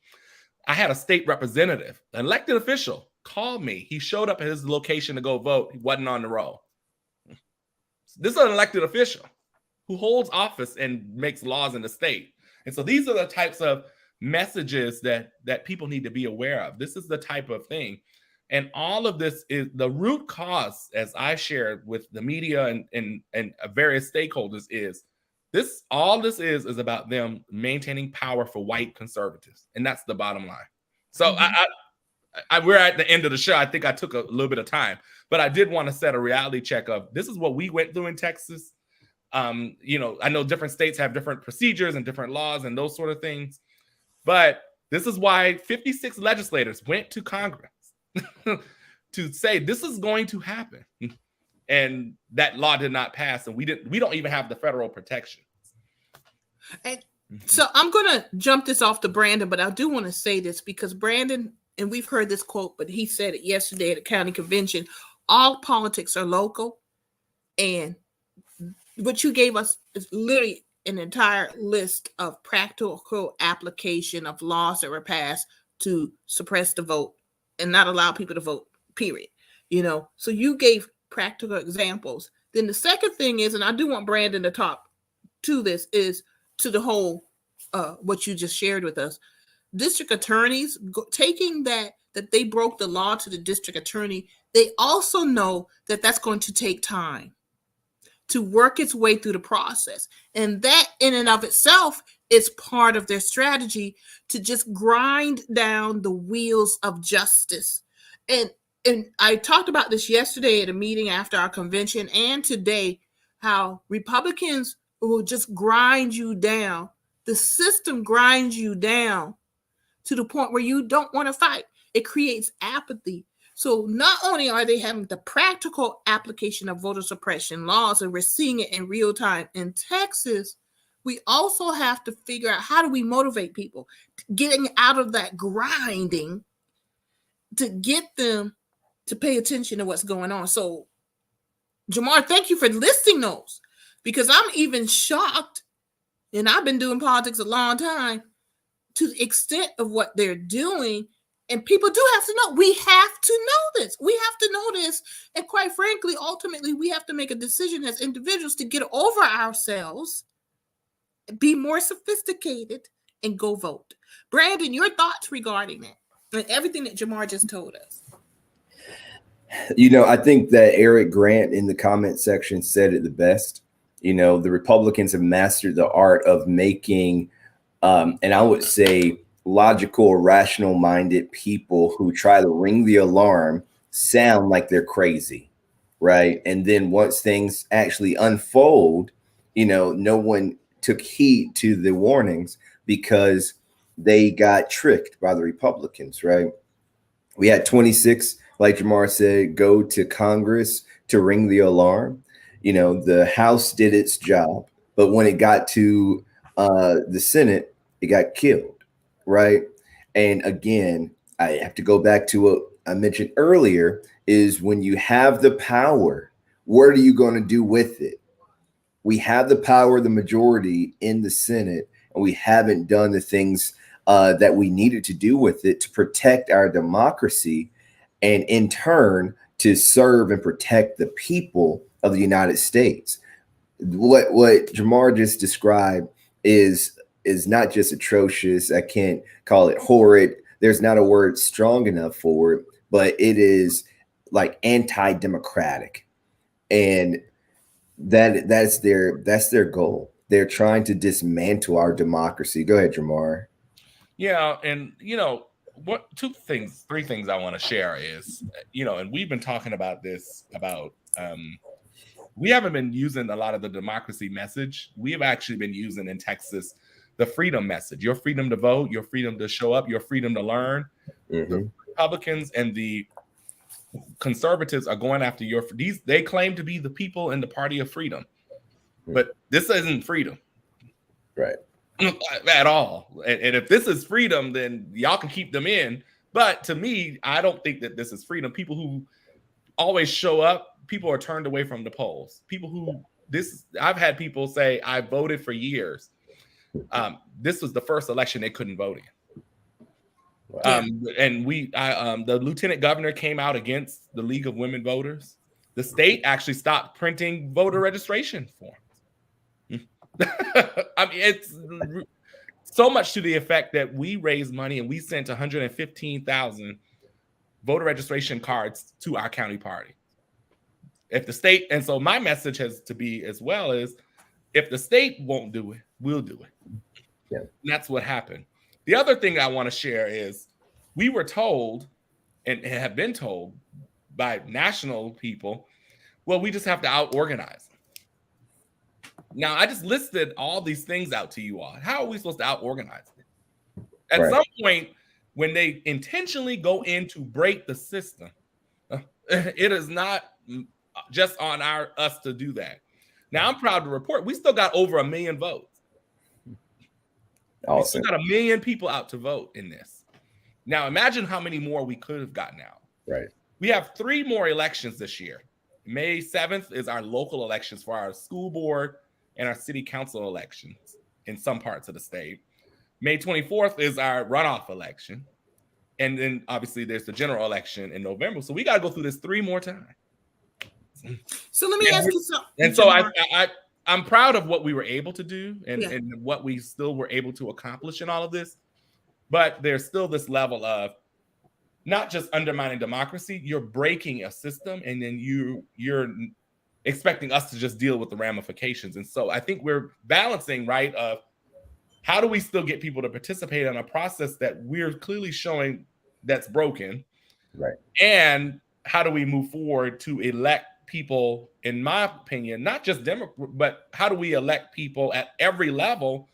I had a state representative, an elected official, call me. He showed up at his location to go vote. He wasn't on the roll. This is an elected official who holds office and makes laws in the state. And so these are the types of messages that people need to be aware of. This is the type of thing. And all of this is the root cause, as I shared with the media and various stakeholders, is all this is about them maintaining power for white conservatives. And that's the bottom line. So we're at the end of the show. I think I took a little bit of time, but I did want to set a reality check of this is what we went through in Texas. I know different states have different procedures and different laws and those sort of things, but this is why 56 legislators went to Congress to say this is going to happen. And that law did not pass, and we don't even have the federal protections. And so I'm going to jump this off to Brandon, but I do want to say this because Brandon, and we've heard this quote, but he said it yesterday at the county convention, all politics are local. And what you gave us is literally an entire list of practical application of laws that were passed to suppress the vote and not allow people to vote, period. So you gave practical examples. Then the second thing is, and I do want Brandon to talk to this, is to the whole what you just shared with us. District attorneys taking that they broke the law to the district attorney, they also know that that's going to take time to work its way through the process. And that in and of itself is part of their strategy to just grind down the wheels of justice. And I talked about this yesterday at a meeting after our convention and today, how Republicans will just grind you down. The system grinds you down to the point where you don't want to fight. It creates apathy. So not only are they having the practical application of voter suppression laws, and we're seeing it in real time in Texas, we also have to figure out how do we motivate people getting out of that grinding to get them to pay attention to what's going on. So Jamarr, thank you for listing those, because I'm even shocked, and I've been doing politics a long time, to the extent of what they're doing. And people do have to know. We have to know this. We have to know this. And quite frankly, ultimately, we have to make a decision as individuals to get over ourselves, be more sophisticated, and go vote. Brandon, your thoughts regarding that and everything that Jamarr just told us. I think that Eric Grant in the comment section said it the best. The Republicans have mastered the art of making, and I would say, logical, rational-minded people who try to ring the alarm sound like they're crazy, right? And then once things actually unfold, no one took heed to the warnings because they got tricked by the Republicans, right? We had 26, like Jamarr said, go to Congress to ring the alarm. The House did its job, but when it got to the Senate, it got killed. Right. And again, I have to go back to what I mentioned earlier, is when you have the power, what are you going to do with it? We have the power, the majority in the Senate, We haven't done the things that we needed to do with it to protect our democracy, and in turn to serve and protect the people of the United States. What Jamarr just described is not just atrocious. I can't call it horrid. There's not a word strong enough for it, but it is like anti-democratic, and that's their goal. They're trying to dismantle our democracy. Go ahead, Jamarr. Yeah, and three things I want to share is, and we've been talking about this about we haven't been using a lot of the democracy message. We have actually been using in Texas the freedom message: your freedom to vote, your freedom to show up, your freedom to learn. Mm-hmm. The Republicans and the conservatives are going after these. They claim to be the people in the party of freedom, but this isn't freedom, right? At all. And if this is freedom, then y'all can keep them in. But to me, I don't think that this is freedom. People who always show up, people are turned away from the polls. I've had people say, I voted for years. This was the first election they couldn't vote in. Wow. And the lieutenant governor came out against the League of Women Voters. The state actually stopped printing voter registration forms. I mean, it's so much to the effect that we raised money and we sent 115,000 voter registration cards to our county party. If the state, and so my message has to be as well is, if the state won't do it, we'll do it. Yeah. And that's what happened. The other thing I want to share is we were told and have been told by national people, well, we just have to out-organize. Now, I just listed all these things out to you all. How are we supposed to out-organize it? At some point, when they intentionally go in to break the system, it is not just on us to do that. Now, I'm proud to report we still got over 1 million votes. Awesome. We still got 1 million people out to vote in this. Now, imagine how many more we could have gotten out. Right. We have 3 more elections this year. May 7th is our local elections for our school board and our city council elections in some parts of the state. May 24th is our runoff election. And then obviously there's the general election in November. So we got to go through this 3 more times. So let me ask you something. And so I'm proud of what we were able to do and what we still were able to accomplish in all of this. But there's still this level of not just undermining democracy, you're breaking a system, and then you're expecting us to just deal with the ramifications. And so I think we're balancing, right, of how do we still get people to participate in a process that we're clearly showing that's broken, right? And how do we move forward to elect people, in my opinion, not just Democrats, but how do we elect people at every level?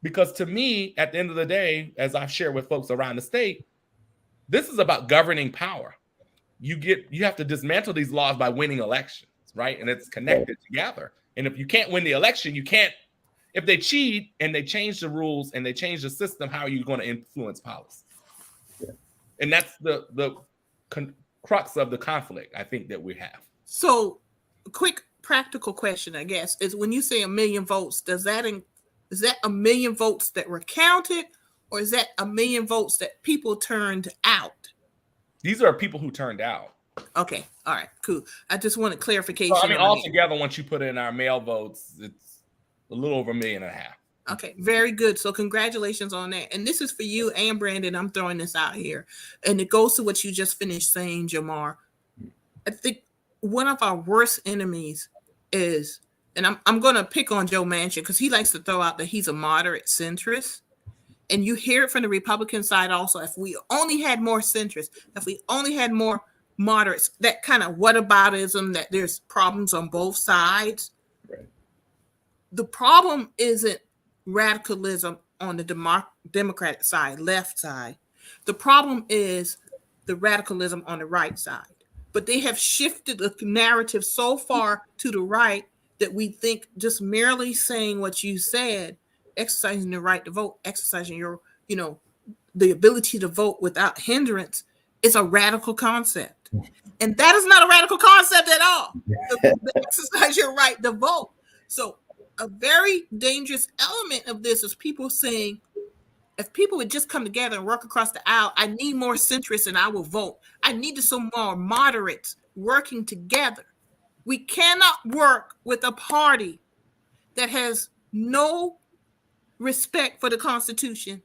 Because to me, at the end of the day, as I've shared with folks around the state, this is about governing power. You have to dismantle these laws by winning elections, right? And it's connected together. And if you can't win the election, you can't. If they cheat and they change the rules and they change the system, how are you going to influence policy? Yeah. And that's the crux of the conflict, I think, that we have. So, a quick practical question, I guess, is when you say 1 million votes, is that 1 million votes that were counted, or is that 1 million votes that people turned out? These are people who turned out. Okay. All right. Cool. I just wanted clarification. So, I mean, altogether, once you put in our mail votes, it's a little over 1.5 million. Okay. Very good. So congratulations on that. And this is for you and Brandon. I'm throwing this out here. And it goes to what you just finished saying, Jamarr. I think one of our worst enemies is, and I'm going to pick on Joe Manchin because he likes to throw out that he's a moderate centrist. And you hear it from the Republican side also. If we only had more centrists, if we only had more moderates, that kind of whataboutism, that there's problems on both sides. Right. The problem isn't radicalism on the Democratic side, left side. The problem is the radicalism on the right side. But they have shifted the narrative so far to the right that we think just merely saying what you said, exercising the right to vote, exercising your, the ability to vote without hindrance, is a radical concept. And that is not a radical concept at all. To exercise your right to vote. So a very dangerous element of this is people saying, if people would just come together and work across the aisle, I need more centrists and I will vote. I need some more moderates working together. We cannot work with a party that has no respect for the Constitution,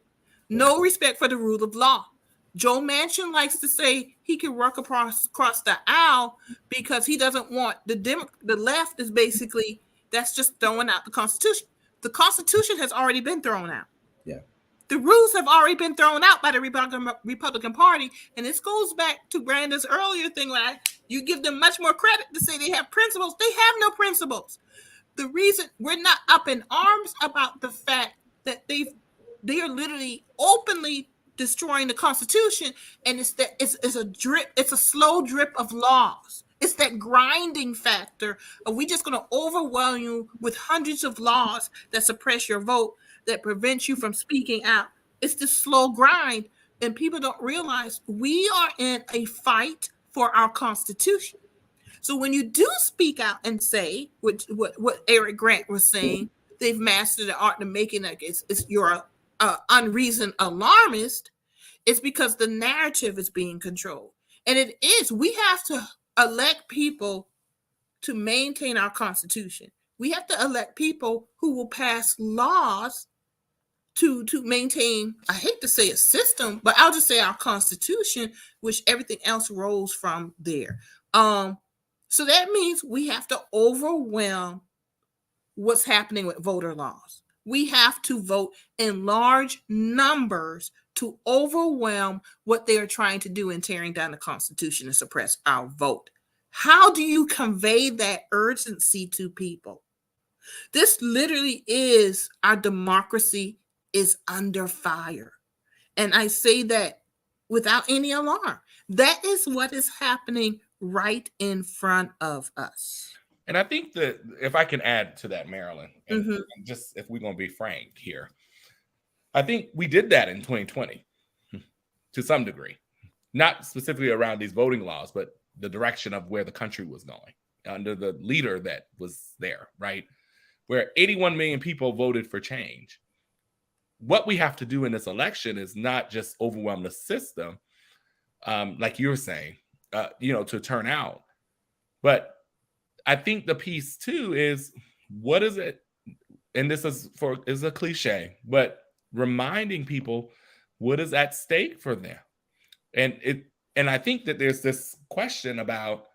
no respect for the rule of law. Joe Manchin likes to say he can work across the aisle because he doesn't want the left is basically, that's just throwing out the Constitution. The Constitution has already been thrown out. Yeah. The rules have already been thrown out by the Republican Party. And this goes back to Branda's earlier thing, where you give them much more credit to say they have principles. They have no principles. The reason we're not up in arms about the fact that they are literally openly destroying the Constitution, and it's a slow drip of laws. It's that grinding factor of we just going to overwhelm you with hundreds of laws that suppress your vote, that prevents you from speaking out. It's this slow grind, and people don't realize we are in a fight for our Constitution. So when you do speak out and say what Eric Grant was saying, they've mastered the art of making like it's you're unreasoned alarmist, it's because the narrative is being controlled. And it is. We have to elect people to maintain our Constitution. We have to elect people who will pass laws to maintain, I hate to say a system, but I'll just say our Constitution, which everything else rolls from there. So that means we have to overwhelm what's happening with voter laws. We have to vote in large numbers to overwhelm what they are trying to do in tearing down the Constitution and suppress our vote. How do you convey that urgency to people? This literally is, our democracy is under fire. And I say that without any alarm. That is what is happening right in front of us. And I think that if I can add to that, Marilyn, and just if we're going to be frank here, I think we did that in 2020 to some degree, not specifically around these voting laws, but the direction of where the country was going under the leader that was there, right? Where 81 million people voted for change. What we have to do in this election is not just overwhelm the system, like you were saying, to turn out. But I think the piece too is, what is it? And this is a cliche, but reminding people what is at stake for them. And I think that there's this question about,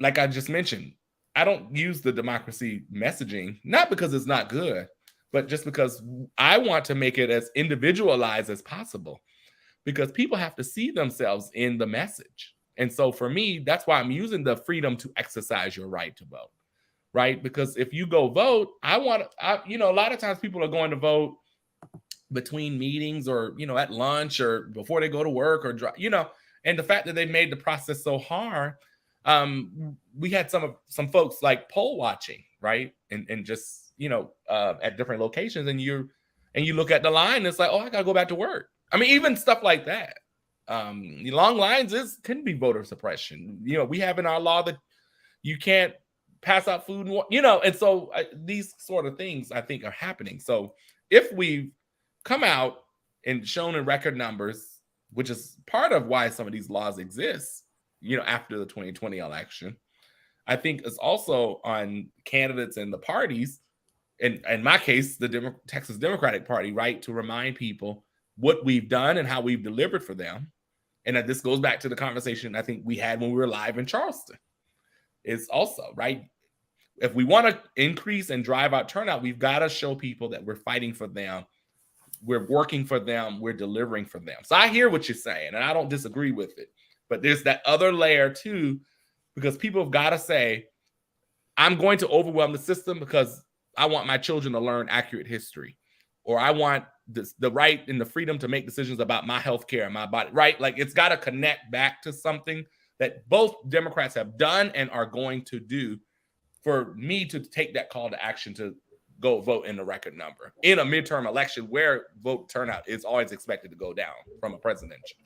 like I just mentioned, I don't use the democracy messaging, not because it's not good, but just because I want to make it as individualized as possible, because people have to see themselves in the message. And so for me, that's why I'm using the freedom to exercise your right to vote, right? Because if you go vote, a lot of times people are going to vote between meetings or, at lunch or before they go to work or, and the fact that they made the process so hard, we had some folks like poll watching, right? And just, at different locations, and you look at the line, it's like, oh, I got to go back to work. I mean, even stuff like that. Long lines can be voter suppression. We have in our law that you can't pass out food, and so these sort of things I think are happening. So if we've come out and shown in record numbers, which is part of why some of these laws exist, after the 2020 election, I think it's also on candidates and the parties, in my case, the Texas Democratic Party, right, to remind people what we've done and how we've delivered for them. And this goes back to the conversation I think we had when we were live in Charleston. It's also, right, if we want to increase and drive out turnout, we've got to show people that we're fighting for them, we're working for them, we're delivering for them. So I hear what you're saying, and I don't disagree with it. But there's that other layer too, because people have got to say, I'm going to overwhelm the system because I want my children to learn accurate history, or I want the right and the freedom to make decisions about my health care and my body, right? Like, it's got to connect back to something that both Democrats have done and are going to do for me to take that call to action to go vote in the record number in a midterm election where vote turnout is always expected to go down from a presidential.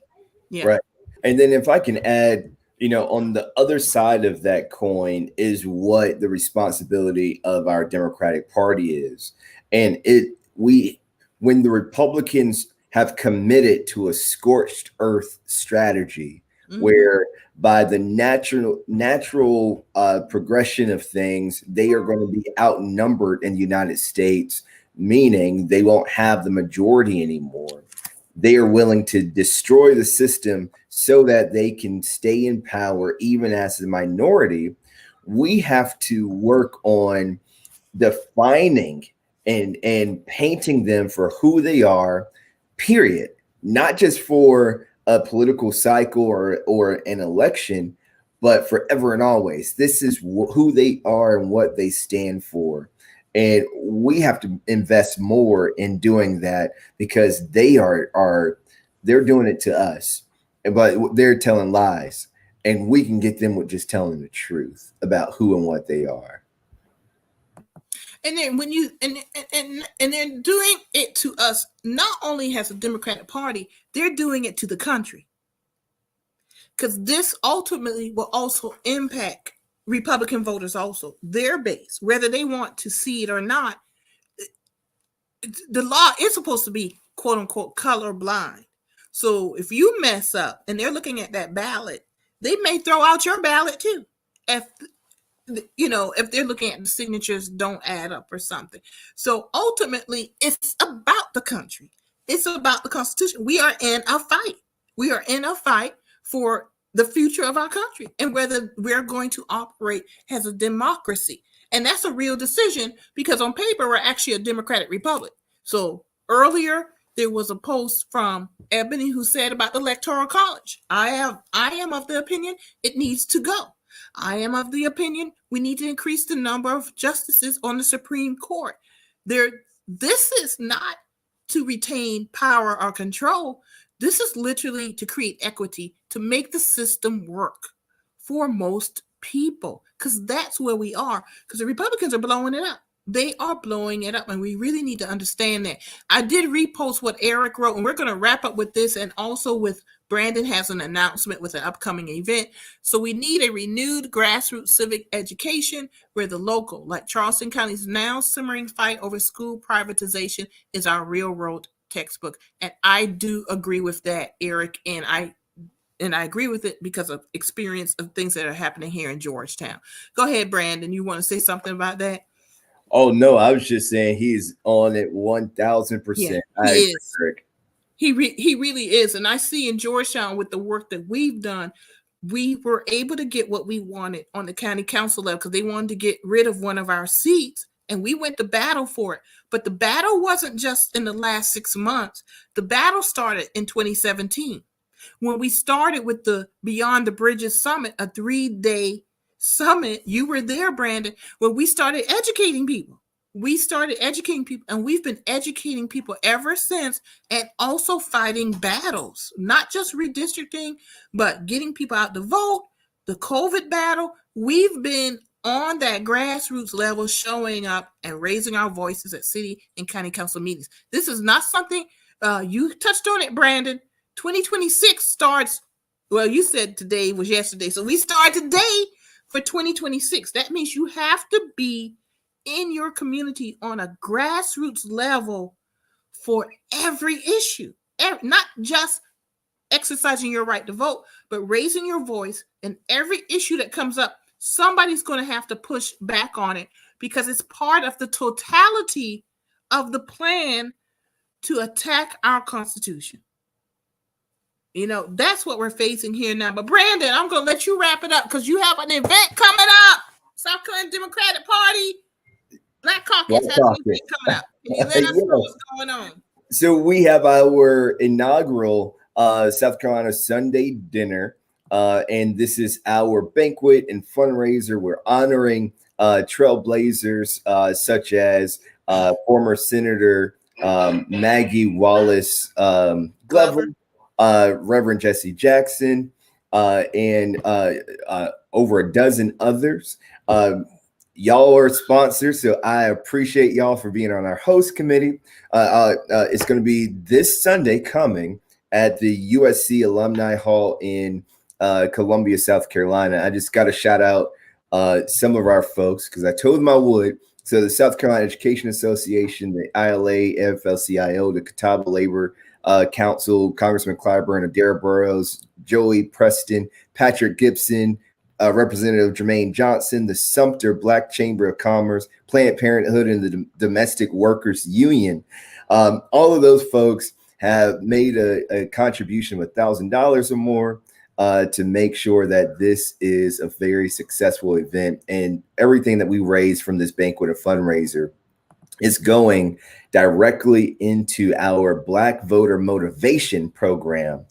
Yeah. Right. And then if I can add on the other side of that coin is what the responsibility of our Democratic Party is. And when the Republicans have committed to a scorched earth strategy, where by the natural progression of things, they are going to be outnumbered in the United States, meaning they won't have the majority anymore. They are willing to destroy the system so that they can stay in power, even as a minority. We have to work on defining and painting them for who they are, period. Not just for a political cycle or an election, but forever and always. This is who they are and what they stand for. And we have to invest more in doing that, because they're doing it to us, but they're telling lies, and we can get them with just telling the truth about who and what they are. And then when you and they're doing it to us, not only has the Democratic Party, they're doing it to the country. Because this ultimately will also impact Republican voters, also their base, whether they want to see it or not. The law is supposed to be quote unquote colorblind. So if you mess up and they're looking at that ballot, they may throw out your ballot too. If they're looking at the signatures don't add up or something. So ultimately, it's about the country. It's about the Constitution. We are in a fight. We are in a fight for the future of our country and whether we're going to operate as a democracy. And that's a real decision, because on paper, we're actually a democratic republic. So earlier, there was a post from Ebony who said about the Electoral College. I am of the opinion it needs to go. I am of the opinion we need to increase the number of justices on the Supreme Court. This is not to retain power or control. This is literally to create equity, to make the system work for most people, because that's where we are, because the Republicans are blowing it up. They are blowing it up, and we really need to understand that. I did repost what Eric wrote, and we're going to wrap up with this, and also with Brandon has an announcement with an upcoming event. So we need a renewed grassroots civic education where the local, like Charleston County's now simmering fight over school privatization, is our real world textbook. And I do agree with that, Eric, and I agree with it because of experience of things that are happening here in Georgetown. Go ahead, Brandon. You want to say something about that? Oh, no, I was just saying he's on it 1,000%. Yeah, he is. He really is. And I see in Georgetown, with the work that we've done, we were able to get what we wanted on the county council level, because they wanted to get rid of one of our seats, and we went to battle for it. But the battle wasn't just in the last 6 months. The battle started in 2017 when we started with the Beyond the Bridges Summit, a 3-day summit. You were there, Brandon, when we started educating people. And we've been educating people ever since, and also fighting battles, not just redistricting, but getting people out to vote, the COVID battle. We've been on that grassroots level, showing up and raising our voices at city and county council meetings. This is not something, you touched on it, Brandon. 2026 starts, well, you said today was yesterday. So we start today for 2026. That means you have to be in your community on a grassroots level for every issue, not just exercising your right to vote, but raising your voice. And every issue that comes up, somebody's going to have to push back on it, because it's part of the totality of the plan to attack our Constitution. That's what we're facing here now. But Brandon, I'm going to let you wrap it up, because you have an event coming up. South Carolina Democratic Party Black Caucus has an event coming up. Can you let us know what's going on? So we have our inaugural South Carolina Sunday dinner, and this is our banquet and fundraiser. We're honoring trailblazers such as former Senator Maggie Wallace Glover, Reverend Jesse Jackson, and over a dozen others. Y'all are sponsors, so I appreciate y'all for being on our host committee. It's going to be this Sunday coming at the USC Alumni Hall in Columbia, South Carolina. I just got to shout out some of our folks because I told them I would. So the South Carolina Education Association, the ILA, AFL-CIO, the Catawba Labor Council, Congressman Clyburn, Adair Burrows, Joey Preston, Patrick Gibson, Representative Jermaine Johnson, the Sumter Black Chamber of Commerce, Planned Parenthood, and the Domestic Workers Union. All of those folks have made a contribution of $1,000 or more to make sure that this is a very successful event, and everything that we raise from this banquet of fundraiser is going directly into our Black Voter Motivation Program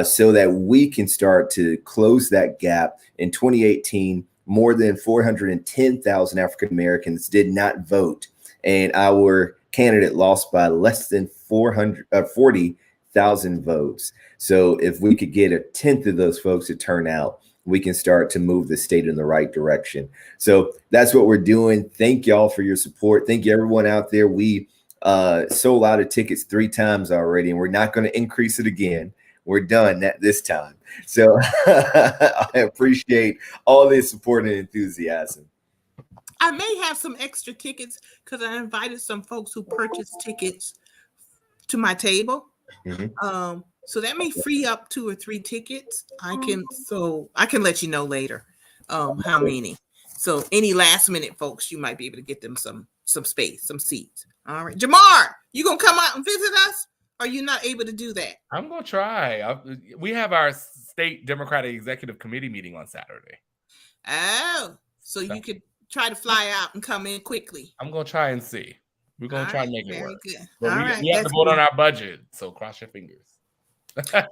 so that we can start to close that gap. In 2018, more than 410,000 African Americans did not vote, and our candidate lost by less than 40,000 votes. So if we could get a tenth of those folks to turn out, we can start to move the state in the right direction. So that's what we're doing. Thank y'all for your support. Thank you, everyone out there. We sold out of tickets 3 times already, and we're not going to increase it again. We're done this time. So I appreciate all this support and enthusiasm. I may have some extra tickets because I invited some folks who purchased tickets to my table. Mm-hmm. So that may free up 2 or 3 tickets. I can let you know later how many. So any last minute folks, you might be able to get them some space, some seats. All right, Jamarr, you gonna come out and visit us? Or are you not able to do that? I'm gonna try. We have our state Democratic Executive Committee meeting on Saturday. Oh, so you could try to fly out and come in quickly. I'm gonna try and see. We're gonna try and make it work. Good. But we have to vote on our budget, so cross your fingers.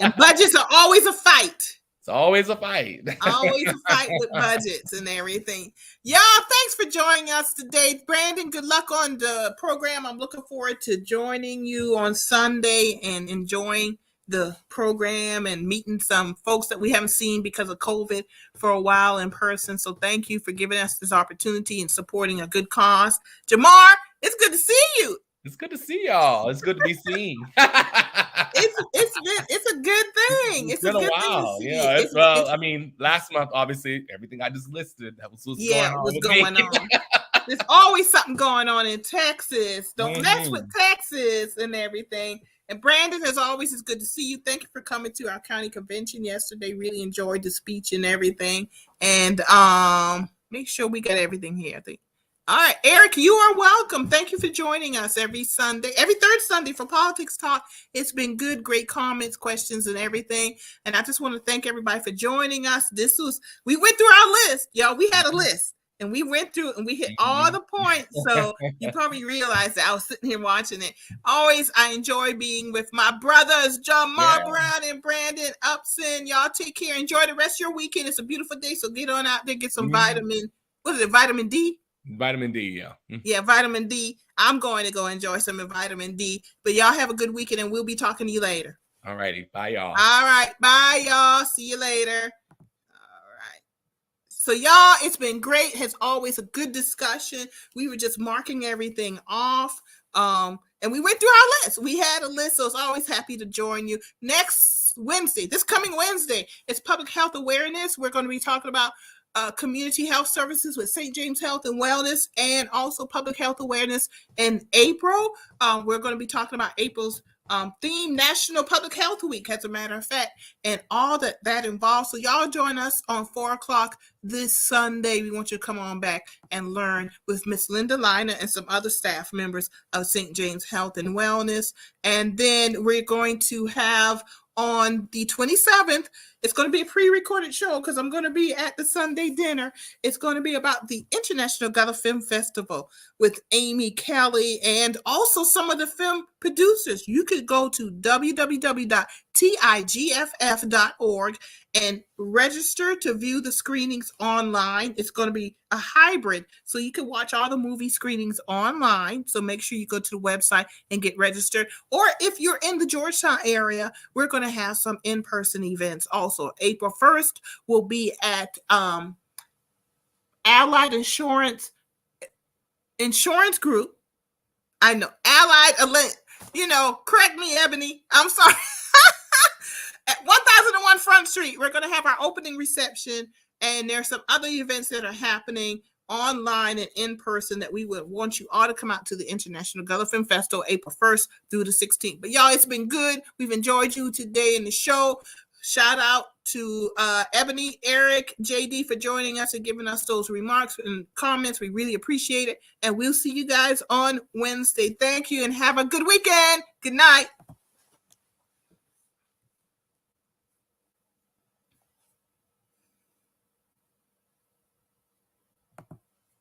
And budgets are always a fight. It's always a fight. Always a fight with budgets and everything. Y'all, thanks for joining us today. Brandon, good luck on the program. I'm looking forward to joining you on Sunday and enjoying the program and meeting some folks that we haven't seen because of COVID for a while in person. So thank you for giving us this opportunity and supporting a good cause. Jamarr, it's good to see you. It's good to see y'all. It's good to be seen. It's a good thing. It's been a while. Yeah. I mean, last month, obviously, everything I just listed that was going on. There's always something going on in Texas. Don't mess with Texas and everything. And Brandon, as always, it's good to see you. Thank you for coming to our county convention yesterday. Really enjoyed the speech and everything. And make sure we got everything here, I think. All right, Eric, you are welcome. Thank you for joining us every third Sunday for Politics Talk. It's been good, great comments, questions, and everything. And I just want to thank everybody for joining us. We went through our list, y'all. We had a list, and we went through and we hit all the points. So you probably realized that I was sitting here watching it. Always, I enjoy being with my brothers, Jamarr Brown and Brandon Upson. Y'all take care. Enjoy the rest of your weekend. It's a beautiful day, so get on out there, get some vitamin D? Vitamin D, yeah. Yeah, vitamin D. I'm going to go enjoy some vitamin D. But y'all have a good weekend, and we'll be talking to you later. All righty. Bye, y'all. All right. Bye, y'all. See you later. All right. So, y'all, it's been great. As always, a good discussion. We were just marking everything off. And we went through our list. We had a list, so it's always happy to join you. Next Wednesday, this coming Wednesday, it's Public Health Awareness. We're going to be talking about community health services with St. James Health and Wellness, and also public health awareness in April. We're going to be talking about April's theme, National Public Health Week, as a matter of fact, and all that involves. So y'all join us on 4:00 this Sunday. We want you to come on back and learn with Miss Linda Lina and some other staff members of St. James Health and Wellness. And then we're going to have on the 27th, it's going to be a pre-recorded show because I'm going to be at the Sunday dinner. It's going to be about the International Gala Film Festival with Amy Kelly and also some of the film producers. You could go to www.tigff.org and register to view the screenings online. It's going to be a hybrid, so you can watch all the movie screenings online. So make sure you go to the website and get registered. Or if you're in the Georgetown area, we're going to have some in-person events also. April 1st will be at Allied Insurance Group. I know, Allied, correct me, Ebony. I'm sorry. At 1001 Front Street. We're going to have our opening reception, and there's some other events that are happening online and in person that we would want you all to come out to the International Gullah Film Festival, April 1st through the 16th. But y'all, it's been good. We've enjoyed you today in the show. Shout out to Ebony, Eric, JD for joining us and giving us those remarks and comments. We really appreciate it. And we'll see you guys on Wednesday. Thank you and have a good weekend. Good night.